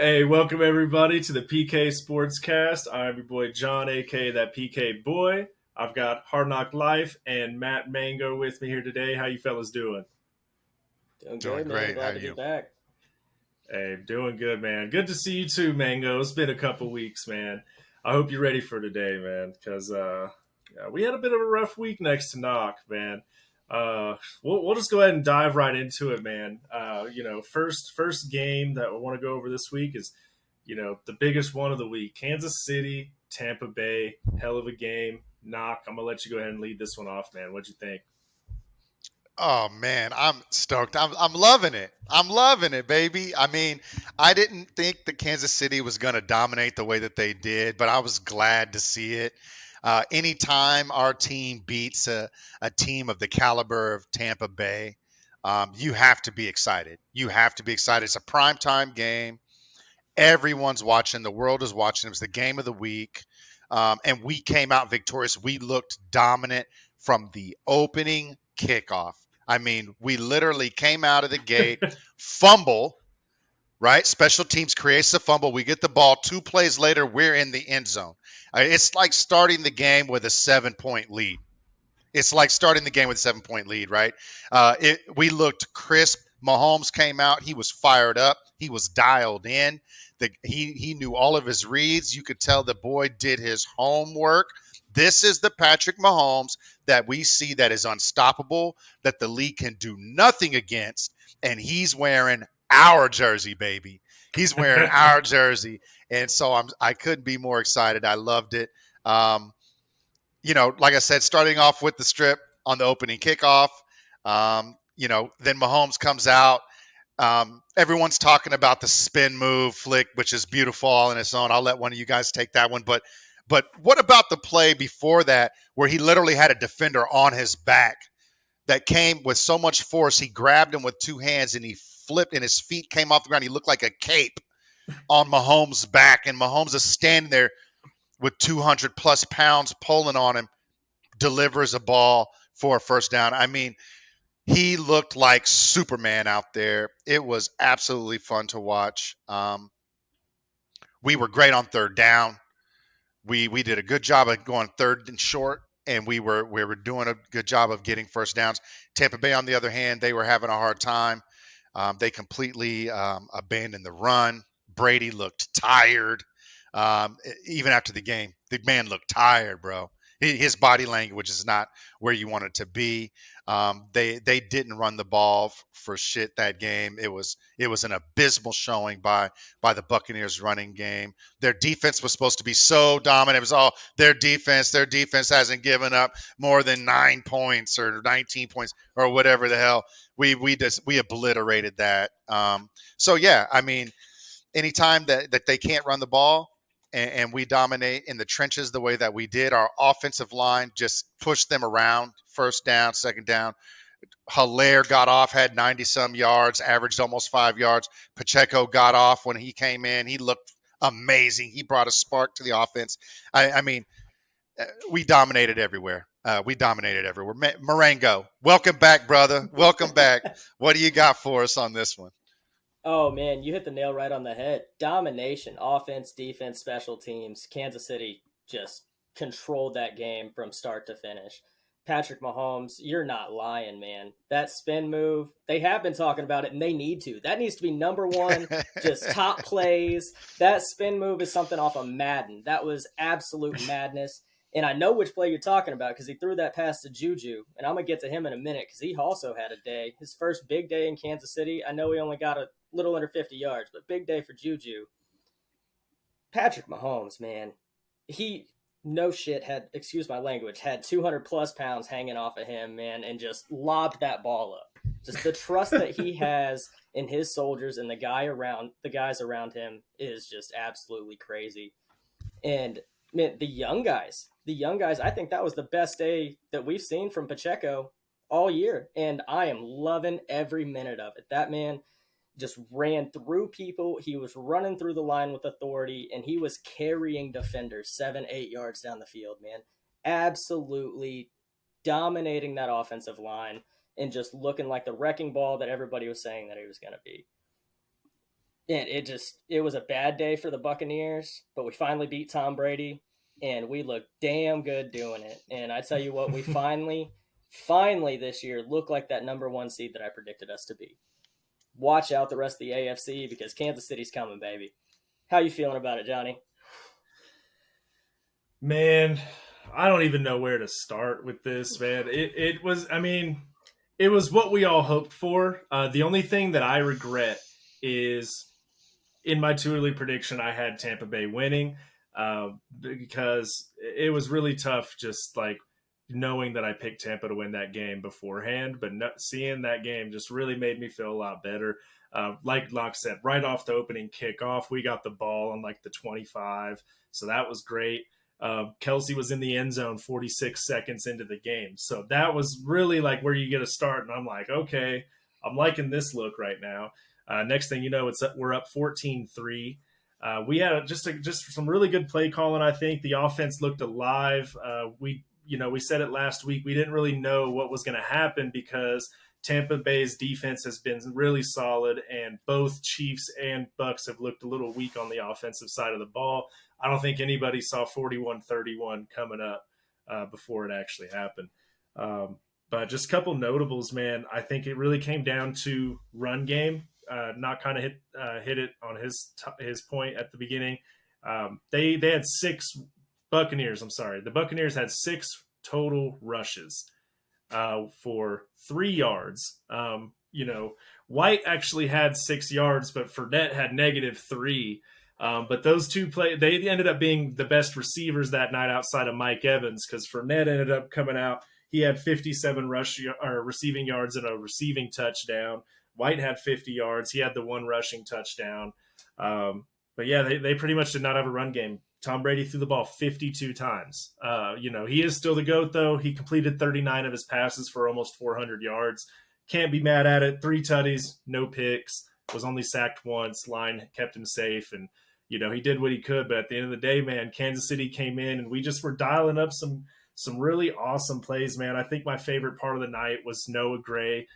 Hey, welcome everybody to the PK Sportscast. I'm your boy John, aka that PK boy. I've got Hard Knock Life and Matt Mango with me here today. How you fellas doing? Doing Doing good, man. great. How Glad are to be you? back. Hey, doing good, man. Good to see you too, Mango. It's been a couple weeks, man. I hope you're ready for today, man, because yeah, we had a bit of a rough week next to Knock, man. We'll just go ahead and dive right into it, man. First game that I want to go over this week is, the biggest one of the week. Kansas City, Tampa Bay, hell of a game. Knock, I'm gonna let you go ahead and lead this one off, man. What'd you think? Oh man, I'm stoked. I'm loving it. I'm loving it, baby. I mean, I didn't think that Kansas City was going to dominate the way that they did, but I was glad to see it. Anytime our team beats a team of the caliber of Tampa Bay, you have to be excited. You have to be excited. It's a primetime game. Everyone's watching. The world is watching. It was the game of the week. And we came out victorious. We looked dominant from the opening kickoff. I mean, we literally came out of the gate, fumble, right? Special teams creates the fumble. We get the ball. 2 plays later, we're in the end zone. It's like starting the game with a 7 point lead. It's like starting the game with a 7 point lead, right? We looked crisp. Mahomes came out. He was fired up. He was dialed in. He knew all of his reads. You could tell the boy did his homework. This is the Patrick Mahomes that we see that is unstoppable, that the league can do nothing against, and he's wearing our jersey, baby. He's wearing our jersey, and so I couldn't be more excited. I loved it. Um, like I said, starting off with the strip on the opening kickoff, then Mahomes comes out. Everyone's talking about the spin move flick, which is beautiful all in its own. I'll let one of you guys take that one. But what about the play before that where he literally had a defender on his back that came with so much force, he grabbed him with 2 hands and he flipped and his feet came off the ground. He looked like a cape on Mahomes' back, and Mahomes is standing there with 200 plus pounds pulling on him, delivers a ball for a first down. I mean, he looked like Superman out there. It was absolutely fun to watch. We were great on third down. We did a good job of going third and short, and we were doing a good job of getting first downs. Tampa Bay, on the other hand, they were having a hard time. They completely abandoned the run. Brady looked tired. Even after the game, the man looked tired, bro. His body language is not where you want it to be. They didn't run the ball for shit that game. It was an abysmal showing by the Buccaneers running game. Their defense was supposed to be so dominant. It was all their defense. Their defense hasn't given up more than 9 points or 19 points or whatever the hell. We obliterated that. So yeah, I mean, anytime that they can't run the ball and we dominate in the trenches the way that we did, our offensive line just pushed them around. First down, second down. Hilaire got off, had 90 some yards, averaged almost 5 yards. Pacheco got off when he came in. He looked amazing. He brought a spark to the offense. I mean, we dominated everywhere. We dominated everywhere. Marengo, welcome back, brother. Welcome back. What do you got for us on this one? Oh, man, you hit the nail right on the head. Domination, offense, defense, special teams. Kansas City just controlled that game from start to finish. Patrick Mahomes, you're not lying, man. That spin move, they have been talking about it and they need to. That needs to be number one, just top plays. That spin move is something off of Madden. That was absolute madness. And I know which play you're talking about because he threw that pass to Juju. And I'm going to get to him in a minute because he also had a day. His first big day in Kansas City. I know he only got a little under 50 yards, but big day for Juju. Patrick Mahomes, man, he no shit had, excuse my language, had 200 plus pounds hanging off of him, man, and just lobbed that ball up. Just the trust that he has in his soldiers and the guys around him is just absolutely crazy. And man, the young guys, I think that was the best day that we've seen from Pacheco all year, and I am loving every minute of it. That man just ran through people. He was running through the line with authority, and he was carrying defenders 7, 8 yards down the field, man. Absolutely dominating that offensive line and just looking like the wrecking ball that everybody was saying that he was going to be. And it was a bad day for the Buccaneers, but we finally beat Tom Brady, and we looked damn good doing it. And I tell you what, we finally this year look like that number one seed that I predicted us to be. Watch out the rest of the AFC because Kansas City's coming, baby. How you feeling about it, Johnny? Man, I don't even know where to start with this, man. It was, I mean, it was what we all hoped for. The only thing that I regret is in my two early prediction, I had Tampa Bay winning because it was really tough just like knowing that I picked Tampa to win that game beforehand. But seeing that game just really made me feel a lot better. Like Locke said, right off the opening kickoff, we got the ball on like the 25. So that was great. Kelsey was in the end zone 46 seconds into the game. So that was really like where you get a start. And I'm like, okay, I'm liking this look right now. Next thing you know, we're up 14-3. We had just some really good play calling. I think the offense looked alive. We said it last week. We didn't really know what was going to happen because Tampa Bay's defense has been really solid, and both Chiefs and Bucks have looked a little weak on the offensive side of the ball. I don't think anybody saw 41-31 coming up before it actually happened. But just a couple notables, man. I think it really came down to run game. Not kind of hit it on his point at the beginning. They had six Buccaneers. I'm sorry, the Buccaneers had 6 total rushes for 3 yards. White actually had 6 yards, but Fournette had -3. But those two they ended up being the best receivers that night outside of Mike Evans because Fournette ended up coming out. He had 57 receiving yards and a receiving touchdown. White had 50 yards. He had the 1 rushing touchdown. But yeah, they pretty much did not have a run game. Tom Brady threw the ball 52 times. He is still the GOAT, though. He completed 39 of his passes for almost 400 yards. Can't be mad at it. 3 tutties, no picks. Was only sacked once. Line kept him safe. And, he did what he could. But at the end of the day, man, Kansas City came in and we just were dialing up some really awesome plays, man. I think my favorite part of the night was Noah Gray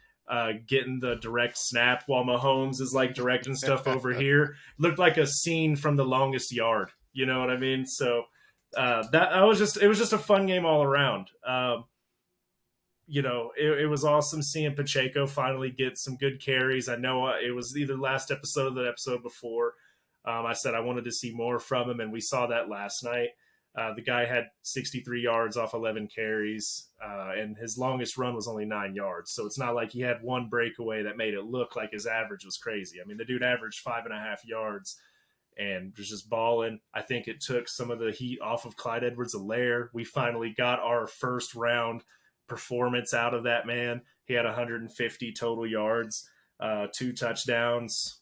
getting the direct snap while Mahomes is like directing stuff over here. Looked like a scene from The Longest Yard. You know what I mean? So it was just a fun game all around. It was awesome seeing Pacheco finally get some good carries. I know it was either last episode or the episode before. I said I wanted to see more from him, and we saw that last night. The guy had 63 yards off 11 carries, and his longest run was only 9 yards. So it's not like he had one breakaway that made it look like his average was crazy. I mean, the dude averaged 5.5 yards and was just balling. I think it took some of the heat off of Clyde Edwards-Helaire. We finally got our first round performance out of that man. He had 150 total yards, 2 touchdowns.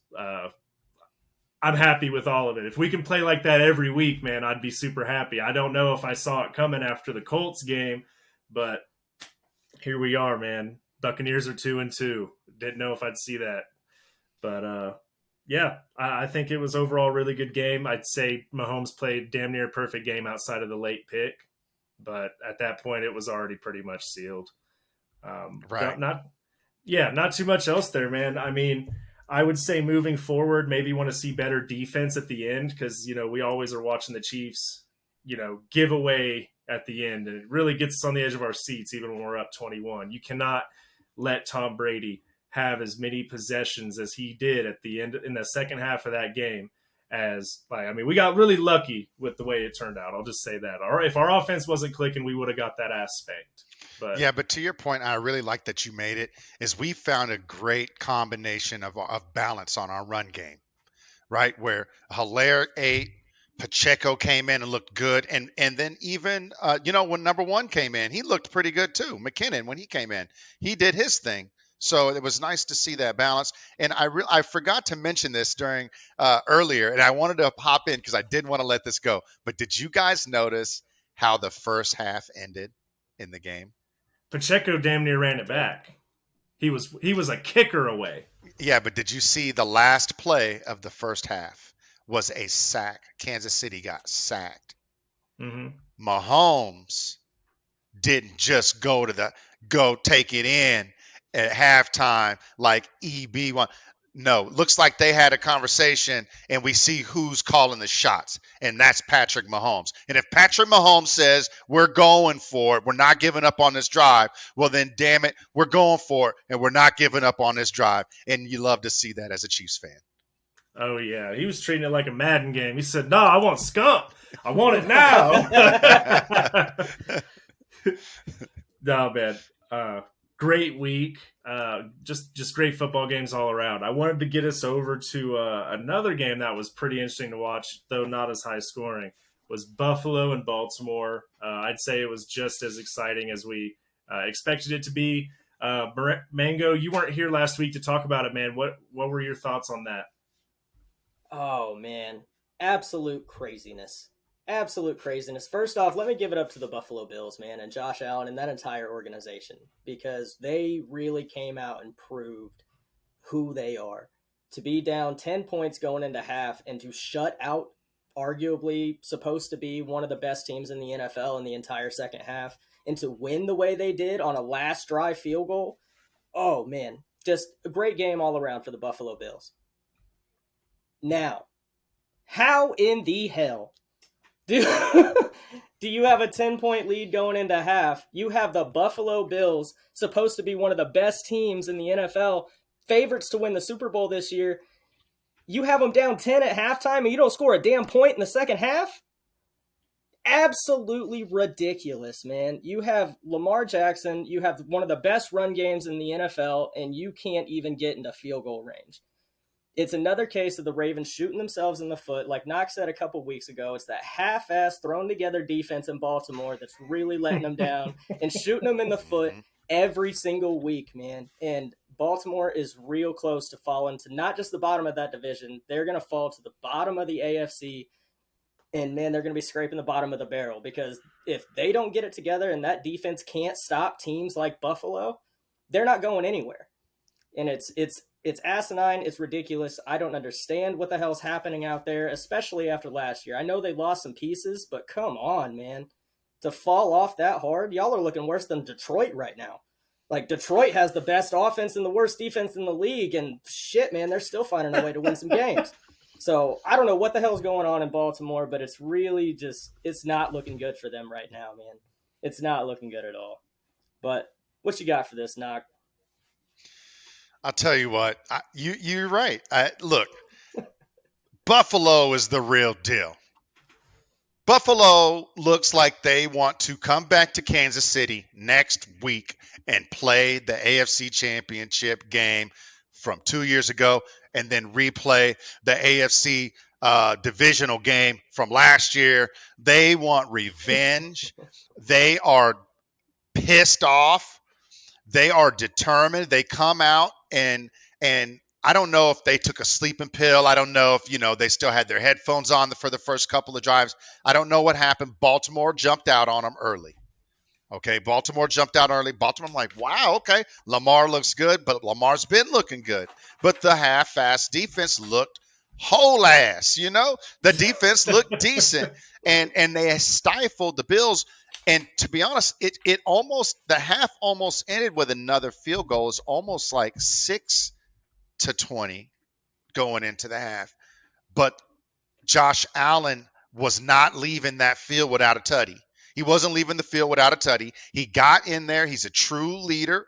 I'm happy with all of it. If we can play like that every week, man, I'd be super happy. I don't know if I saw it coming after the Colts game, but here we are, man. Buccaneers are 2-2. Didn't know if I'd see that. But, yeah, I think it was overall a really good game. I'd say Mahomes played damn near a perfect game outside of the late pick. But at that point, it was already pretty much sealed. Right. Not too much else there, man. I mean, I would say moving forward, maybe want to see better defense at the end because, we always are watching the Chiefs, give away at the end. And it really gets us on the edge of our seats even when we're up 21. You cannot let Tom Brady have as many possessions as he did at the end in the second half of that game we got really lucky with the way it turned out. I'll just say that. Or if our offense wasn't clicking, we would have got that ass spanked. But to your point, I really like that you made it, is we found a great combination of balance on our run game, right? Where Hilaire ate, Pacheco came in and looked good. And then even, when number 1 came in, he looked pretty good too. McKinnon, when he came in, he did his thing. So it was nice to see that balance. And I forgot to mention this during earlier, and I wanted to hop in because I didn't want to let this go. But did you guys notice how the first half ended in the game? Pacheco damn near ran it back. He was a kicker away. Yeah, but did you see the last play of the first half was a sack? Kansas City got sacked. Mm-hmm. Mahomes didn't just go take it in at halftime like EB1. No, looks like they had a conversation and we see who's calling the shots, and that's Patrick Mahomes. And if Patrick Mahomes says, we're going for it, we're not giving up on this drive, well, then damn it, we're going for it and we're not giving up on this drive. And you love to see that as a Chiefs fan. Oh yeah, he was treating it like a Madden game. He said, "No, I want scump. I want it now." No, man. Great week. Just great football games all around. I wanted to get us over to another game that was pretty interesting to watch, though not as high scoring. Was Buffalo and Baltimore. I'd say it was just as exciting as we expected it to be. Mango, you weren't here last week to talk about it, man. What were your thoughts on that? Oh man, absolute craziness. Absolute craziness. First off, let me give it up to the Buffalo Bills, man, and Josh Allen and that entire organization, because they really came out and proved who they are. To be down 10 points going into half and to shut out arguably supposed to be one of the best teams in the NFL in the entire second half, and to win the way they did on a last drive field goal. Oh man, just a great game all around for the Buffalo Bills. Now, how in the hell do, do you have a 10-point lead going into half? You have the Buffalo Bills, supposed to be one of the best teams in the NFL, favorites to win the Super Bowl this year. You have them down 10 at halftime and you don't score a damn point in the second half? Absolutely ridiculous, man. You have Lamar Jackson, you have one of the best run games in the NFL, and you can't even get into field goal range. It's another case of the Ravens shooting themselves in the foot. Like Knox said a couple weeks ago, it's that half-ass thrown together defense in Baltimore that's really letting them down and shooting them in the foot every single week, man. And Baltimore is real close to falling to not just the bottom of that division. They're going to fall to the bottom of the AFC. And, man, they're going to be scraping the bottom of the barrel, because if they don't get it together and that defense can't stop teams like Buffalo, they're not going anywhere. And it's asinine. It's ridiculous. I don't understand what the hell's happening out there, especially after last year. I know they lost some pieces, but come on, man. To fall off that hard, y'all are looking worse than Detroit right now. Like, Detroit has the best offense and the worst defense in the league, and shit, man, they're still finding a way to win some games. So I don't know what the hell's going on in Baltimore, but it's really just, it's not looking good for them right now, man. It's not looking good at all. But what you got for this, Knock? I'll tell you what, you're right. Look, Buffalo is the real deal. Buffalo looks like they want to come back to Kansas City next week and play the AFC Championship game from 2 years ago, and then replay the AFC divisional game from last year. They want revenge. They are pissed off. They are determined. They come out and I don't know if they took a sleeping pill. I don't know if, they still had their headphones on for the first couple of drives. I don't know what happened. Baltimore jumped out on them early. Okay, Baltimore jumped out early. Baltimore, I'm like, wow, okay. Lamar looks good, but Lamar's been looking good. But the half-ass defense looked whole ass, The defense looked decent, and they stifled the Bills. And to be honest, the half almost ended with another field goal. It's almost like 6-20 going into the half. But Josh Allen was not leaving that field without a tutty. He wasn't leaving the field without a tutty. He got in there. He's a true leader.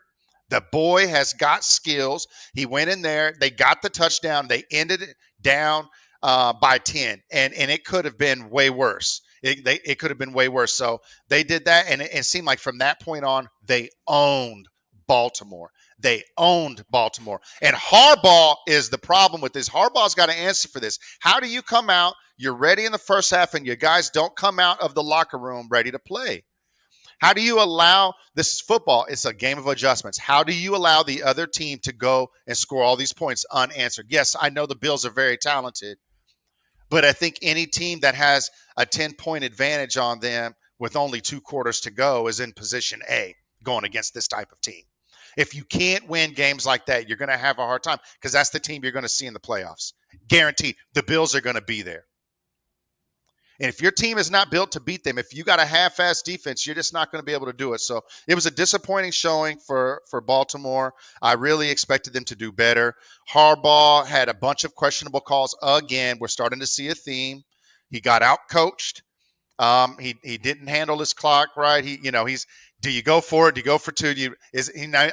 The boy has got skills. He went in there. They got the touchdown. They ended it down by 10. And it could have been way worse. It could have been way worse. So they did that. And it seemed like from that point on, they owned Baltimore. They owned Baltimore. And Harbaugh is the problem with this. Harbaugh's got to answer for this. How do you come out? You're ready in the first half, and your guys don't come out of the locker room ready to play. How do you allow – this is football. It's a game of adjustments. How do you allow the other team to go and score all these points unanswered? Yes, I know the Bills are very talented, but I think any team that has a 10-point advantage on them with only 2 quarters to go is in position A going against this type of team. If you can't win games like that, you're going to have a hard time, because that's the team you're going to see in the playoffs. Guaranteed, the Bills are going to be there. And if your team is not built to beat them, if you got a half-ass defense, you're just not going to be able to do it. So it was a disappointing showing for Baltimore. I really expected them to do better. Harbaugh had a bunch of questionable calls again. We're starting to see a theme. He got out-coached. He didn't handle his clock right. He's do you go for it? Do you go for two?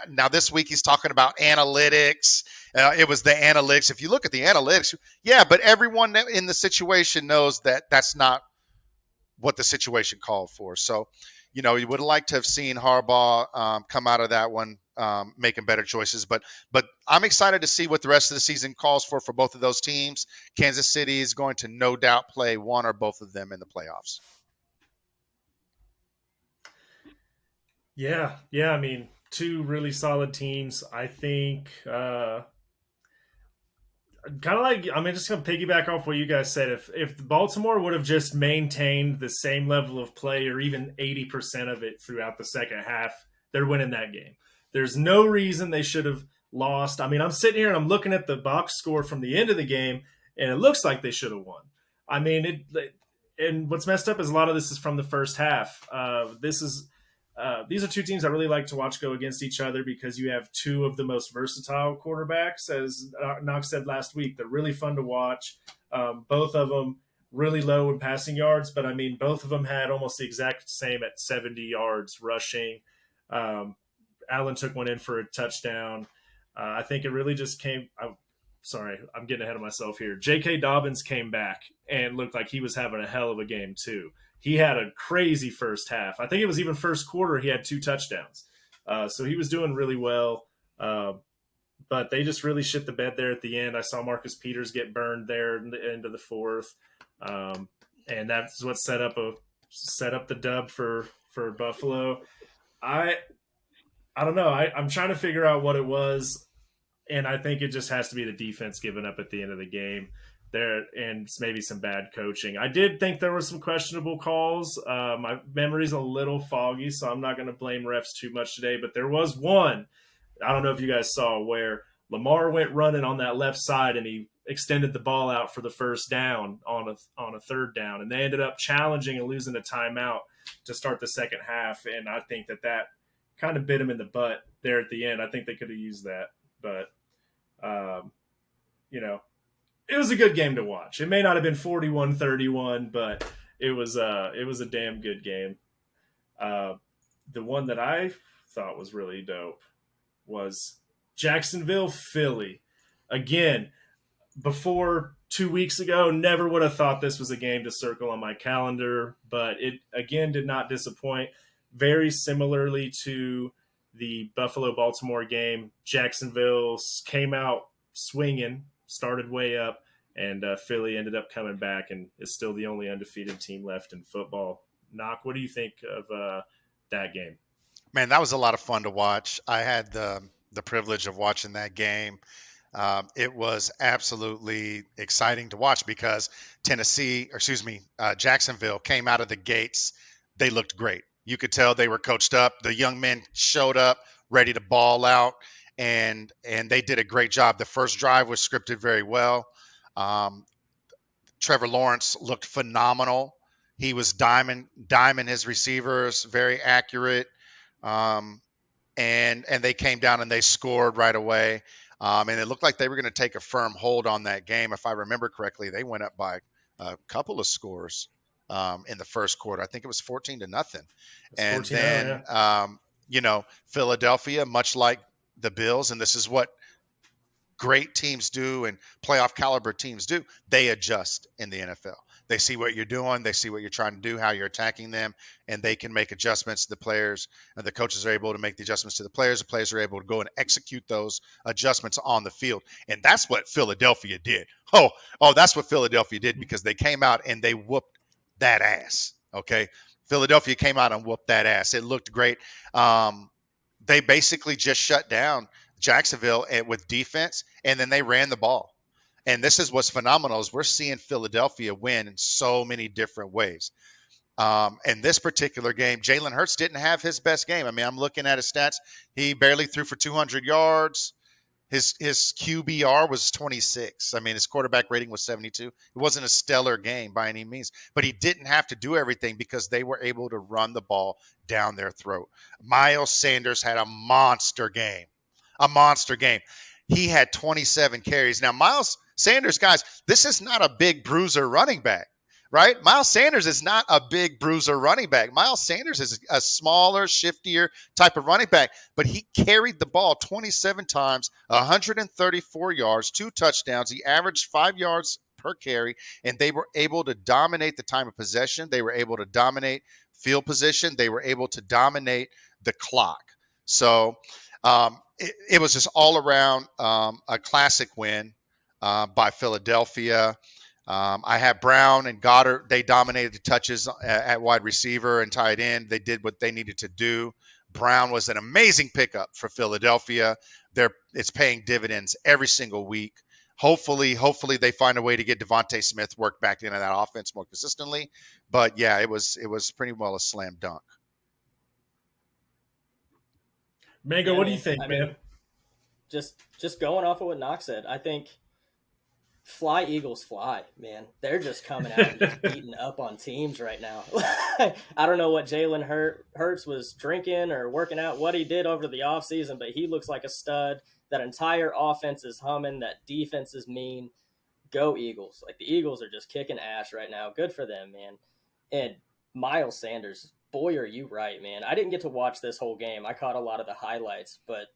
Now this week he's talking about analytics. It was the analytics. If you look at the analytics, yeah, but everyone in the situation knows that that's not what the situation called for. So, you would have liked to have seen Harbaugh come out of that one making better choices. But I'm excited to see what the rest of the season calls for both of those teams. Kansas City is going to no doubt play one or both of them in the playoffs. Yeah. I mean, two really solid teams. I think kind of like I'm just gonna piggyback off what you guys said. If Baltimore would have just maintained the same level of play or even 80% of it throughout the second half, they're winning that game. There's no reason they should have lost. I mean, I'm sitting here and I'm looking at the box score from the end of the game, and it looks like they should have won. I mean, and what's messed up is a lot of this is from the first half. These are two teams I really like to watch go against each other because you have two of the most versatile quarterbacks. As Knox said last week, they're really fun to watch. Both of them really low in passing yards, but I mean, both of them had almost the exact same at 70 yards rushing. Allen took one in for a touchdown. I think it really just came. Sorry, I'm getting ahead of myself here. J.K. Dobbins came back and looked like he was having a hell of a game too. He had a crazy first half. I think it was even first quarter he had 2 touchdowns. So he was doing really well. But they just really shit the bed there at the end. I saw Marcus Peters get burned there in the end of the fourth. And that's what set up the dub for Buffalo. I don't know. I'm trying to figure out what it was, and I think it just has to be the defense giving up at the end of the game there, and maybe some bad coaching. I did think there were some questionable calls. My memory's a little foggy, so I'm not going to blame refs too much today, but there was one, I don't know if you guys saw, where Lamar went running on that left side and he extended the ball out for the first down on a third down, and they ended up challenging and losing a timeout to start the second half, and I think that kind of bit him in the butt there at the end. I think they could have used that, but it was a good game to watch. It may not have been 41-31, but it was a damn good game. The one that I thought was really dope was Jacksonville, Philly. Again, before 2 weeks ago, never would have thought this was a game to circle on my calendar, but it again did not disappoint. Very similarly to the Buffalo-Baltimore game, Jacksonville came out swinging, started way up, and Philly ended up coming back and is still the only undefeated team left in football. Knock, what do you think of that game? Man, that was a lot of fun to watch. I had the privilege of watching that game. It was absolutely exciting to watch because Jacksonville came out of the gates. They looked great. You could tell they were coached up. The young men showed up ready to ball out, and they did a great job. The first drive was scripted very well. Trevor Lawrence looked phenomenal. He was diming his receivers, very accurate. And they came down and they scored right away. And it looked like they were going to take a firm hold on that game. If I remember correctly, they went up by a couple of scores in the first quarter. I think it was 14-0. And then, Philadelphia, much like the Bills, and this is what great teams do and playoff caliber teams do, they adjust in the NFL. They see what you're doing. They see what you're trying to do, how you're attacking them, and they can make adjustments to the players. And the coaches are able to make the adjustments to the players. The players are able to go and execute those adjustments on the field. And that's what Philadelphia did. That's what Philadelphia did, because they came out and they whooped that ass. Okay. Philadelphia came out and whooped that ass. It looked great. They basically just shut down Jacksonville with defense, and then they ran the ball. And this is what's phenomenal is we're seeing Philadelphia win in so many different ways. In this particular game, Jalen Hurts didn't have his best game. I mean, I'm looking at his stats. He barely threw for 200 yards. His QBR was 26. I mean, his quarterback rating was 72. It wasn't a stellar game by any means, but he didn't have to do everything because they were able to run the ball down their throat. Miles Sanders had a monster game. A monster game. He had 27 carries. Now, Miles Sanders, guys, this is not a big bruiser running back, right? Miles Sanders is not a big bruiser running back. Miles Sanders is a smaller, shiftier type of running back, but he carried the ball 27 times, 134 yards, 2 touchdowns. He averaged 5 yards per carry, and they were able to dominate the time of possession. They were able to dominate field position. They were able to dominate the clock. So it was just all around a classic win by Philadelphia. I have Brown and Goddard. They dominated the touches at wide receiver and tight end. They did what they needed to do. Brown was an amazing pickup for Philadelphia. It's paying dividends every single week. Hopefully they find a way to get Devontae Smith worked back into that offense more consistently. But yeah, it was pretty well a slam dunk. Mango, what do you think, man? Mean, just going off of what Knox said, I think fly Eagles fly, man. They're just coming out and just beating up on teams right now. I don't know what Jalen Hurts was drinking or working out, what he did over the offseason, but he looks like a stud. That entire offense is humming. That defense is mean. Go Eagles. Like, the Eagles are just kicking ass right now. Good for them, man. And Miles Sanders, boy, are you right, man. I didn't get to watch this whole game. I caught a lot of the highlights, but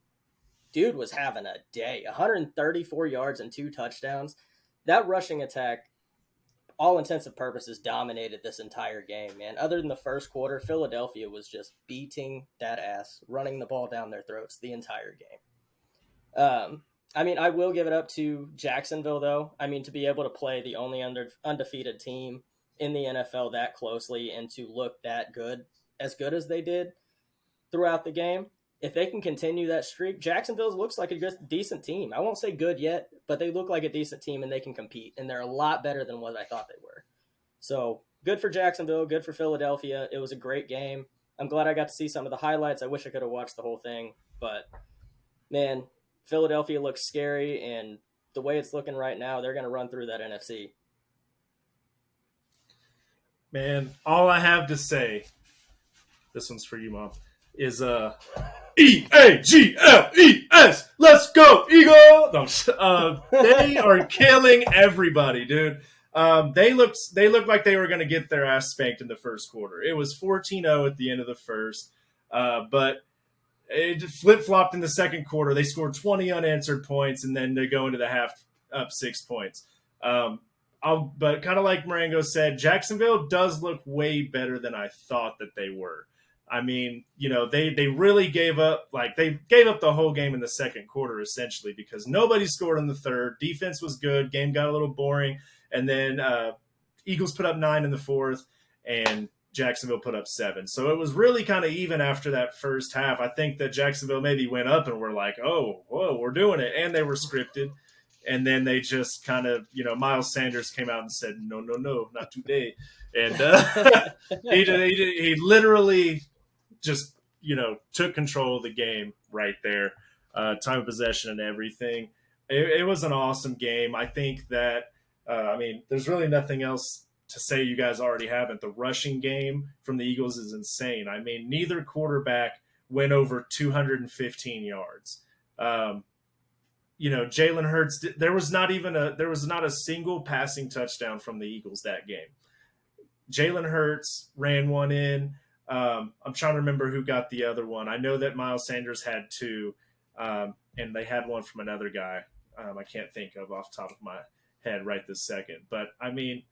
dude was having a day. 134 yards and 2 touchdowns. That rushing attack, all intents and purposes, dominated this entire game, man. Other than the first quarter, Philadelphia was just beating that ass, running the ball down their throats the entire game. I mean, I will give it up to Jacksonville, though. I mean, to be able to play the only undefeated team in the NFL that closely and to look that good as they did throughout the game, if they can continue that streak, Jacksonville looks like a decent team. I won't say good yet, but they look like a decent team and they can compete, and they're a lot better than what I thought they were. So good for Jacksonville, good for Philadelphia. It was a great game. I'm glad I got to see some of the highlights. I wish I could have watched the whole thing, but man, Philadelphia looks scary, and the way it's looking right now, they're going to run through that NFC. Man, all I have to say, this one's for you, Mom, is EAGLES. Let's go, Eagle! No, they are killing everybody, dude. They looked like they were going to get their ass spanked in the first quarter. It was 14-0 at the end of the first, but it flip-flopped in the second quarter. They scored 20 unanswered points, and then they go into the half up 6 points. But kind of like Marengo said, Jacksonville does look way better than I thought that they were. I mean, you know, they really gave up. Like, they gave up the whole game in the second quarter, essentially, because nobody scored in the third. Defense was good. Game got a little boring. And then Eagles put up 9 in the fourth, and Jacksonville put up 7. So it was really kind of even after that first half. I think that Jacksonville maybe went up and were like, oh, whoa, we're doing it. And they were scripted. And then they just kind of, you know, Miles Sanders came out and said, no, not today. And he literally just, you know, took control of the game right there. Time of possession and everything. It was an awesome game. I think that, I mean, there's really nothing else to say you guys already haven't. The rushing game from the Eagles is insane. I mean, neither quarterback went over 215 yards. You know, Jalen Hurts, there was not a single passing touchdown from the Eagles that game. Jalen Hurts ran one in. I'm trying to remember who got the other one. I know that Miles Sanders had 2, and they had one from another guy. I can't think of off the top of my head right this second. But, I mean,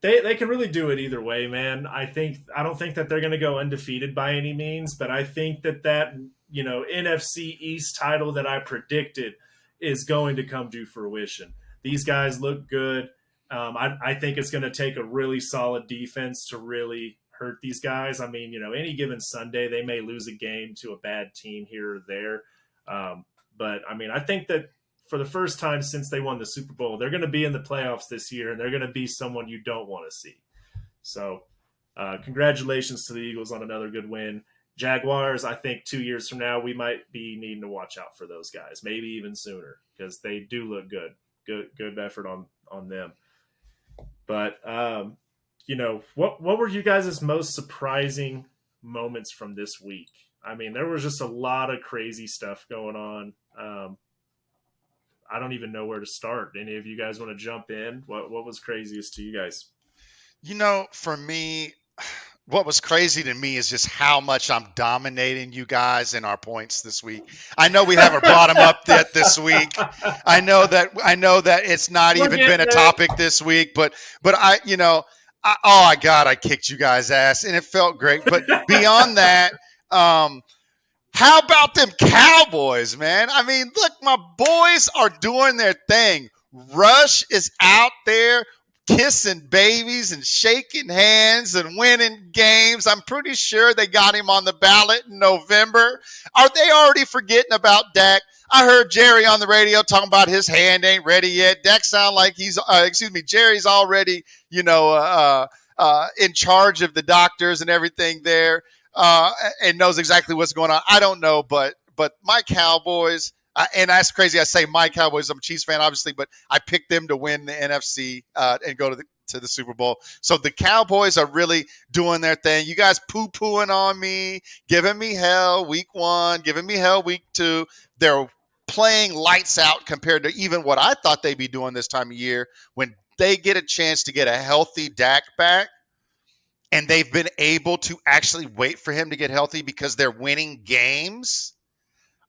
they can really do it either way, man. I don't think that they're going to go undefeated by any means, but I think that you know, NFC East title that I predicted is going to come to fruition. These guys look good. I think it's going to take a really solid defense to really hurt these guys. I mean, you know, any given Sunday, they may lose a game to a bad team here or there. But, I mean, I think that for the first time since they won the Super Bowl, they're going to be in the playoffs this year, and they're going to be someone you don't want to see. So, congratulations to the Eagles on another good win. Jaguars, I think 2 years from now, we might be needing to watch out for those guys, maybe even sooner, because they do look good. Good effort on them. But what were you guys' most surprising moments from this week? I mean, there was just a lot of crazy stuff going on. I don't even know where to start. Any of you guys want to jump in? What was craziest to you guys? For me, what was crazy to me is just how much I'm dominating you guys in our points this week. I know we haven't brought them up yet this week. I know that it's not even been a topic this week, but oh my God, I kicked you guys' ass and it felt great. But beyond that, how about them Cowboys, man? I mean, look, my boys are doing their thing. Rush is out there kissing babies and shaking hands and winning games. I'm pretty sure they got him on the ballot in November. Are they already forgetting about Dak? I heard Jerry on the radio talking about his hand ain't ready yet. Dak sound like Jerry's already, in charge of the doctors and everything there. And knows exactly what's going on. I don't know, but my Cowboys, and that's crazy. I say my Cowboys. I'm a Chiefs fan, obviously, but I picked them to win the NFC and go to the Super Bowl. So the Cowboys are really doing their thing. You guys poo-pooing on me, giving me hell week 1, giving me hell week 2. They're playing lights out compared to even what I thought they'd be doing this time of year when they get a chance to get a healthy Dak back. And they've been able to actually wait for him to get healthy because they're winning games.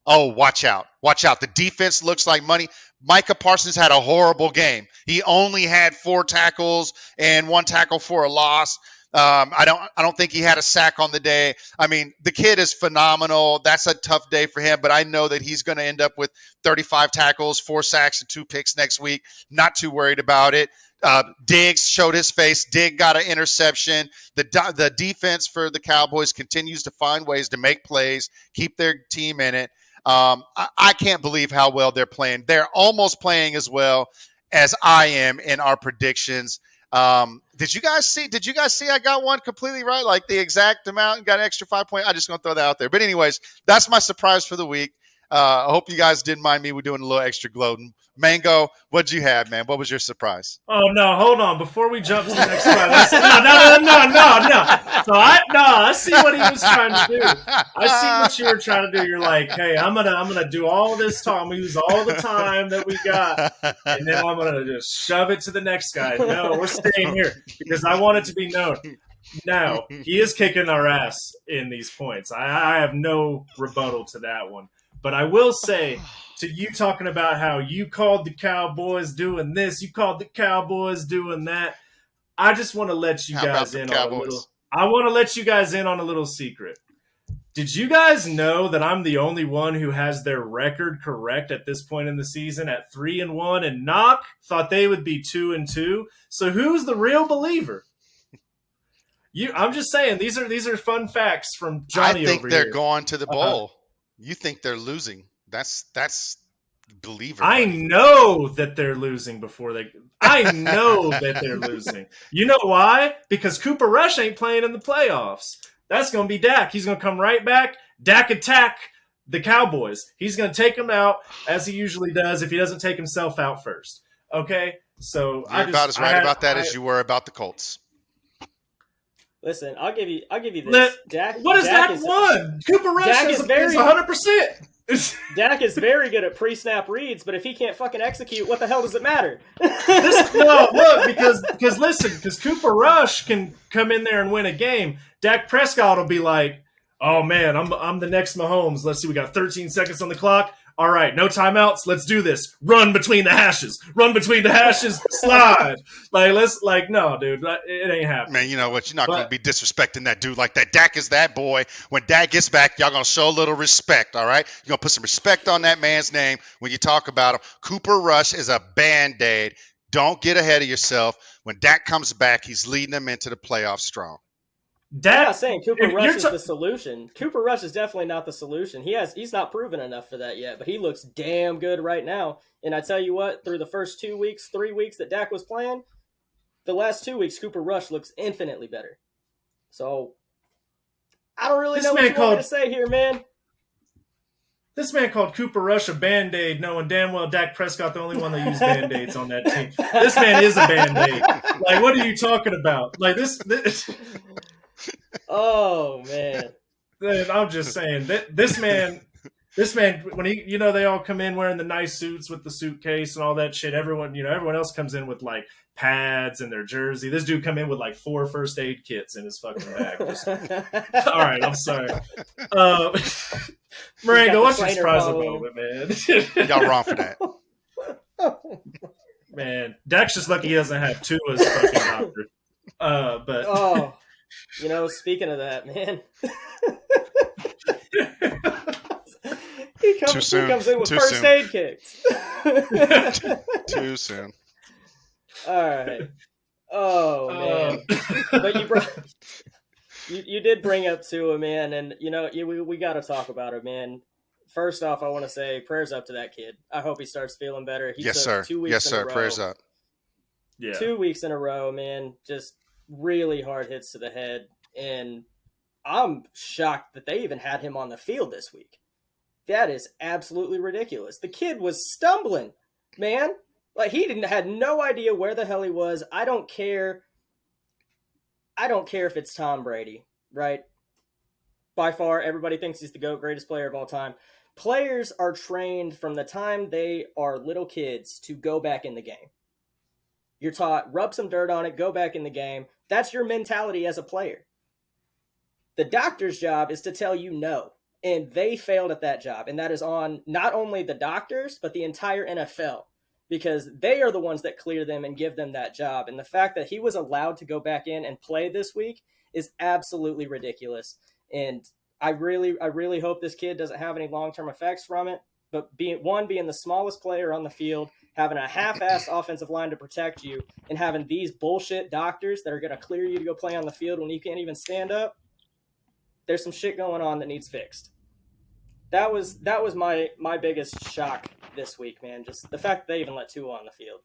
Oh, watch out. Watch out. The defense looks like money. Micah Parsons had a horrible game. He only had 4 tackles and 1 tackle for a loss. I don't think he had a sack on the day. I mean, the kid is phenomenal. That's a tough day for him, but I know that he's going to end up with 35 tackles, 4 sacks, and 2 picks next week. Not too worried about it. Diggs showed his face. Diggs got an interception. The defense for the Cowboys continues to find ways to make plays, keep their team in it. I can't believe how well they're playing. They're almost playing as well as I am in our predictions. Did you guys see I got one completely right, like the exact amount and got an extra 5 points? I'm just going to throw that out there. But anyways, that's my surprise for the week. I hope you guys didn't mind me. We're doing a little extra gloating. Mango, what'd you have, man? What was your surprise? Oh no, hold on. Before we jump to the next surprise, no. So I see what he was trying to do. I see what you were trying to do. You're like, hey, I'm gonna do all this time. I'm gonna use all the time that we got, and then I'm gonna just shove it to the next guy. No, we're staying here because I want it to be known. Now he is kicking our ass in these points. I have no rebuttal to that one. But I will say to you talking about how you called the Cowboys doing this, you called the Cowboys doing that. I just want to let you guys in on a little. I want to let you guys in on a little secret. Did you guys know that I'm the only one who has their record correct at this point in the season at 3-1, and Knock thought they would be 2-2? So who's the real believer? I'm just saying these are fun facts from Johnny. I think over they're here. going to the bowl. You think they're losing? That's believer. I know that they're losing I know that they're losing. You know why? Because Cooper Rush ain't playing in the playoffs. That's going to be Dak. He's going to come right back. Dak attack the Cowboys. He's going to take them out as he usually does if he doesn't take himself out first. Okay? So you're about as right about that as you were about the Colts. Listen, I'll give you this. What is Dak won? Cooper Rush is 100%. Dak is very good at pre-snap reads, but if he can't fucking execute, what the hell does it matter? Because Cooper Rush can come in there and win a game. Dak Prescott will be like, oh man, I'm the next Mahomes. Let's see, we got 13 seconds on the clock. All right, no timeouts. Let's do this. Run between the hashes. Slide. No, dude, it ain't happening. Man, you know what? You're not going to be disrespecting that dude like that. Dak is that boy. When Dak gets back, y'all going to show a little respect, all right? You're going to put some respect on that man's name when you talk about him. Cooper Rush is a Band-Aid. Don't get ahead of yourself. When Dak comes back, he's leading them into the playoffs strong. I'm not saying Cooper Rush is the solution. Cooper Rush is definitely not the solution. He's not proven enough for that yet, but he looks damn good right now. And I tell you what, through the first 3 weeks that Dak was playing, the last 2 weeks, Cooper Rush looks infinitely better. So I don't really This know what man you want me called to say here, man. this man called Cooper Rush a Band-Aid, knowing damn well Dak Prescott the only one that used Band-Aids on that team. This man is a Band-Aid. Like, what are you talking about? Like this Oh man. I'm just saying that this man, when he, they all come in wearing the nice suits with the suitcase and all that shit. Everyone else comes in with like pads and their jersey. This dude come in with like 4 first aid kits in his fucking bag. Just, all right, I'm sorry. Marengo, what's your surprise moment, man? Y'all wrong for that. Man, Dak's just lucky he doesn't have Tua's fucking doctor. But speaking of that, man. Too soon. He comes in with Too first soon. aid kits. Too soon. All right. Oh man. But you did bring up Tua, man, and we got to talk about it, man. First off, I want to say prayers up to that kid. I hope he starts feeling better. He Yes, took sir. 2 weeks Yes, in sir. a row. Prayers up. Yeah. 2 weeks in a row, man. Just really hard hits to the head. And I'm shocked that they even had him on the field this week. That is absolutely ridiculous. The kid was stumbling, man. Like, he had no idea where the hell he was. I don't care if it's Tom Brady, right? By far, everybody thinks he's the GOAT, greatest player of all time. Players are trained from the time they are little kids to go back in the game. You're taught, rub some dirt on it, go back in the game. That's your mentality as a player. The doctor's job is to tell you no. And they failed at that job. And that is on not only the doctors, but the entire NFL. Because they are the ones that clear them and give them that job. And the fact that he was allowed to go back in and play this week is absolutely ridiculous. And I really hope this kid doesn't have any long-term effects from it. But being the smallest player on the field, having a half-assed offensive line to protect you, and having these bullshit doctors that are going to clear you to go play on the field when you can't even stand up, there's some shit going on that needs fixed. That was my biggest shock this week, man. Just the fact that they even let Tua on the field.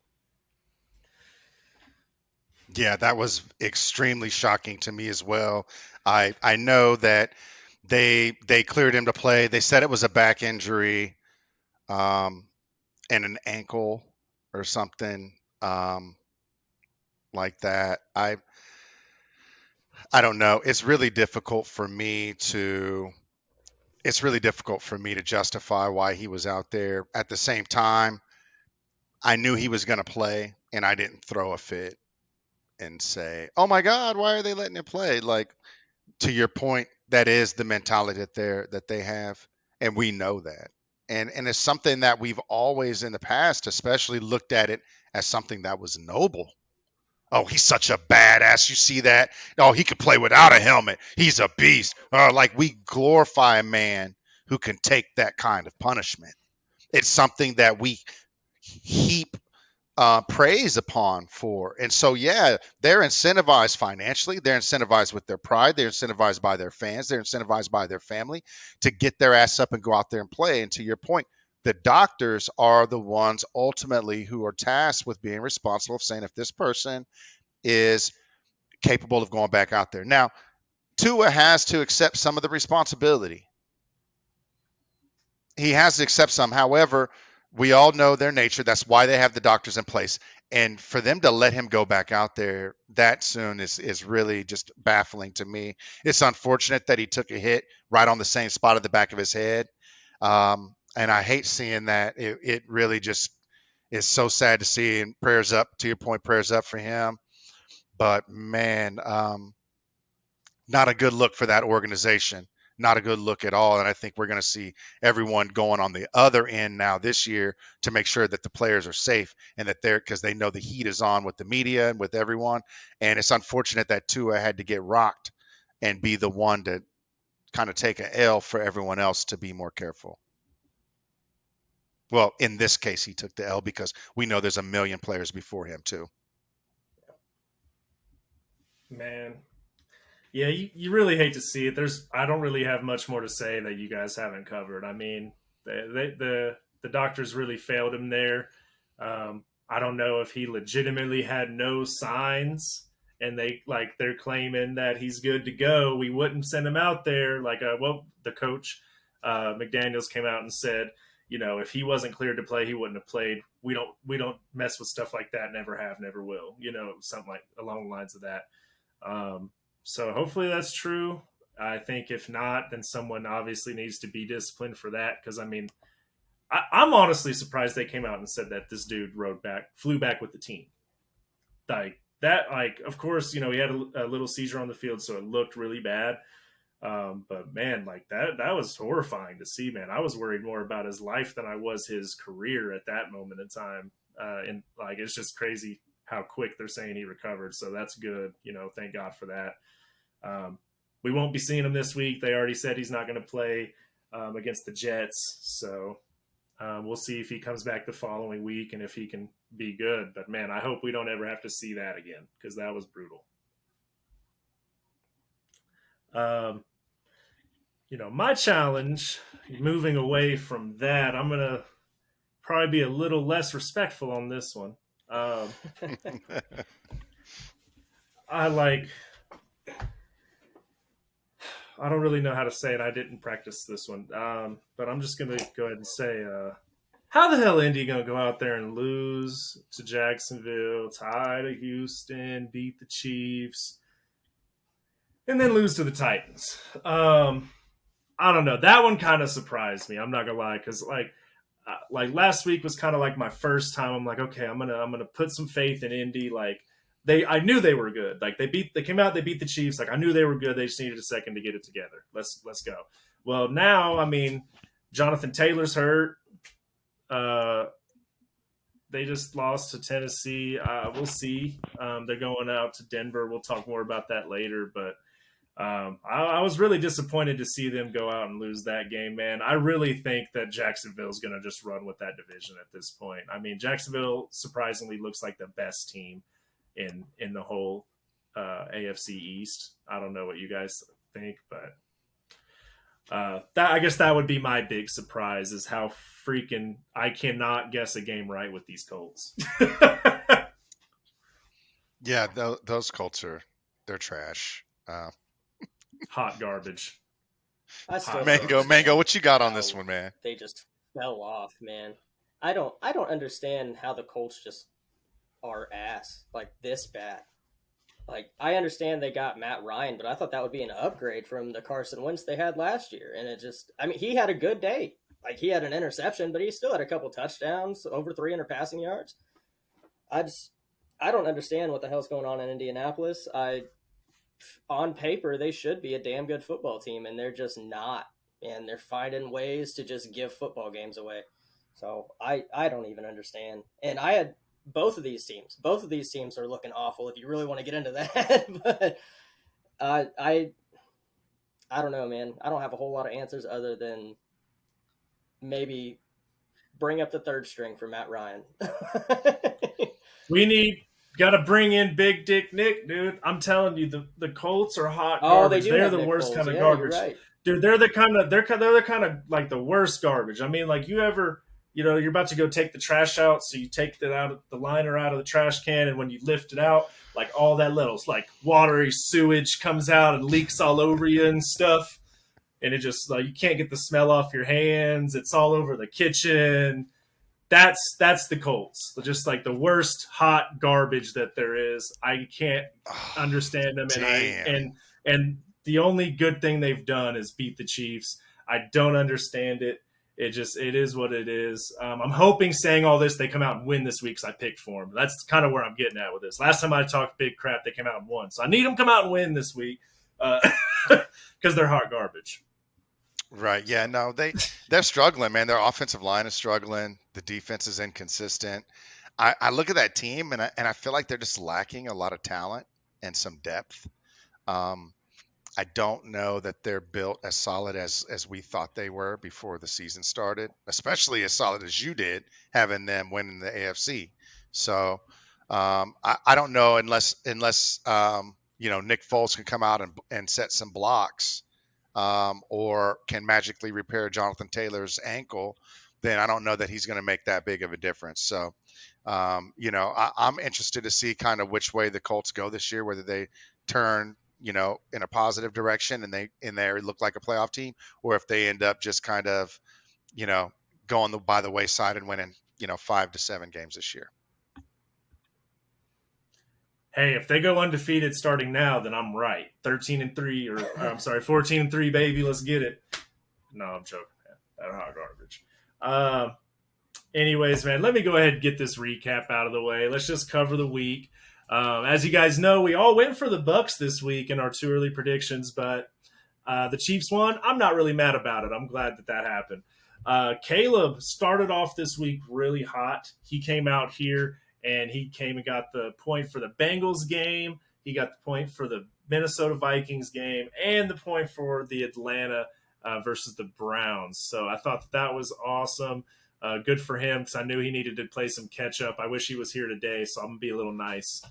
Yeah, that was extremely shocking to me as well. I know that they cleared him to play. They said it was a back injury, and an ankle or something like that. I don't know. It's really difficult for me to justify why he was out there. At the same time, I knew he was going to play, and I didn't throw a fit and say, "Oh my God, why are they letting him play?" Like, to your point, that is the mentality that they have, and we know that. And it's something that we've always in the past, especially looked at it as something that was noble. Oh, he's such a badass. You see that? Oh, he can play without a helmet. He's a beast. Like, we glorify a man who can take that kind of punishment. It's something that we heap praise upon for. And so, yeah, they're incentivized financially. They're incentivized with their pride. They're incentivized by their fans. They're incentivized by their family to get their ass up and go out there and play. And to your point, the doctors are the ones ultimately who are tasked with being responsible of saying if this person is capable of going back out there. Now, Tua has to accept some of the responsibility. He has to accept some. However, we all know their nature. That's why they have the doctors in place. And for them to let him go back out there that soon is really just baffling to me. It's unfortunate that he took a hit right on the same spot at the back of his head. And I hate seeing that. It really just is so sad to see. And prayers up, to your point, prayers up for him. But man, not a good look for that organization. Not a good look at all. And I think we're going to see everyone going on the other end now this year to make sure that the players are safe and that because they know the heat is on with the media and with everyone. And it's unfortunate that Tua had to get rocked and be the one to kind of take an L for everyone else to be more careful. Well, in this case, he took the L because we know there's a million players before him too. Man. Yeah, you really hate to see it. I don't really have much more to say that you guys haven't covered. I mean, the doctors really failed him there. I don't know if he legitimately had no signs and they're claiming that he's good to go, we wouldn't send him out there. The coach McDaniels came out and said, if he wasn't cleared to play, he wouldn't have played. We don't mess with stuff like that. Never have, never will. Something like along the lines of that. So hopefully that's true. I think if not, then someone obviously needs to be disciplined for that. Because I'm honestly surprised they came out and said that this dude flew back with the team. Like that, of course, he had a little seizure on the field, so it looked really bad. But man, that was horrifying to see, man. I was worried more about his life than I was his career at that moment in time. And it's just crazy how quick they're saying he recovered. So that's good. Thank God for that. We won't be seeing him this week. They already said he's not going to play against the Jets. So we'll see if he comes back the following week and if he can be good. But man, I hope we don't ever have to see that again, because that was brutal. My challenge, moving away from that, I'm going to probably be a little less respectful on this one. I don't really know how to say it. I didn't practice this one. But I'm just going to go ahead and say, how the hell Indy going to go out there and lose to Jacksonville, tie to Houston, beat the Chiefs, and then lose to the Titans? I don't know. That one kind of surprised me. I'm not gonna lie, because last week was kind of like my first time. I'm like, okay, I'm gonna put some faith in Indy. I knew they were good. They came out, they beat the Chiefs. I knew they were good. They just needed a second to get it together. Let's go. Well, now Jonathan Taylor's hurt. They just lost to Tennessee. We'll see. They're going out to Denver. We'll talk more about that later, but. I was really disappointed to see them go out and lose that game, man. I really think that Jacksonville's going to just run with that division at this point. Jacksonville surprisingly looks like the best team in the whole AFC East. I don't know what you guys think, but I guess that would be my big surprise, is how freaking I cannot guess a game right with these Colts. Yeah, those Colts they're trash. Hot garbage. Mango, what you got on this one, man? They just fell off, man. I don't understand how the Colts just are ass this bad. I understand they got Matt Ryan, but I thought that would be an upgrade from the Carson Wentz they had last year. And it just, he had a good day. He had an interception, but he still had a couple touchdowns, over 300 passing yards. I don't understand what the hell's going on in Indianapolis. On paper, they should be a damn good football team, and they're just not. And they're finding ways to just give football games away. So I don't even understand. And I had both of these teams. Both of these teams are looking awful, if you really want to get into that. But I don't know, man. I don't have a whole lot of answers other than maybe bring up the third string for Matt Ryan. Got to bring in Big Dick Nick, dude. I'm telling you, the Colts are hot garbage. They're the worst kind of garbage, right. Dude. They're the kind of like the worst garbage. You ever, you're about to go take the trash out, so you take the liner out of the trash can, and when you lift it out, all that little watery sewage comes out and leaks all over you and stuff, and it just you can't get the smell off your hands. It's all over the kitchen. That's the Colts. Just the worst hot garbage that there is. I can't understand them. And the only good thing they've done is beat the Chiefs. I don't understand it. It is what it is. I'm hoping, saying all this, they come out and win this week, because I picked for them. That's kind of where I'm getting at with this. Last time I talked big crap, they came out and won. So I need them to come out and win this week, because they're hot garbage. Right. Yeah. No, they're struggling, man. Their offensive line is struggling. The defense is inconsistent. I look at that team and I feel like they're just lacking a lot of talent and some depth. I don't know that they're built as solid as we thought they were before the season started, especially as solid as you did, having them winning the AFC. So I don't know unless Nick Foles can come out and set some blocks. Or can magically repair Jonathan Taylor's ankle, then I don't know that he's going to make that big of a difference. So, I'm interested to see kind of which way the Colts go this year, whether they turn, in a positive direction and they look like a playoff team, or if they end up just kind of, going by the wayside and winning, 5 to 7 games this year. Hey, if they go undefeated starting now, then I'm right. 13-3, or I'm sorry, 14-3, baby. Let's get it. No, I'm joking, man. That's hot garbage. Anyways, man, let me go ahead and get this recap out of the way. Let's just cover the week. As you guys know, we all went for the Bucs this week in our 2 early predictions, but the Chiefs won. I'm not really mad about it. I'm glad that happened. Caleb started off this week really hot. He came out here and he came and got the point for the Bengals game. He got the point for the Minnesota Vikings game and the point for the Atlanta versus the Browns. So I thought that was awesome. Good for him because I knew he needed to play some catch up. I wish he was here today, so I'm going to be a little nice.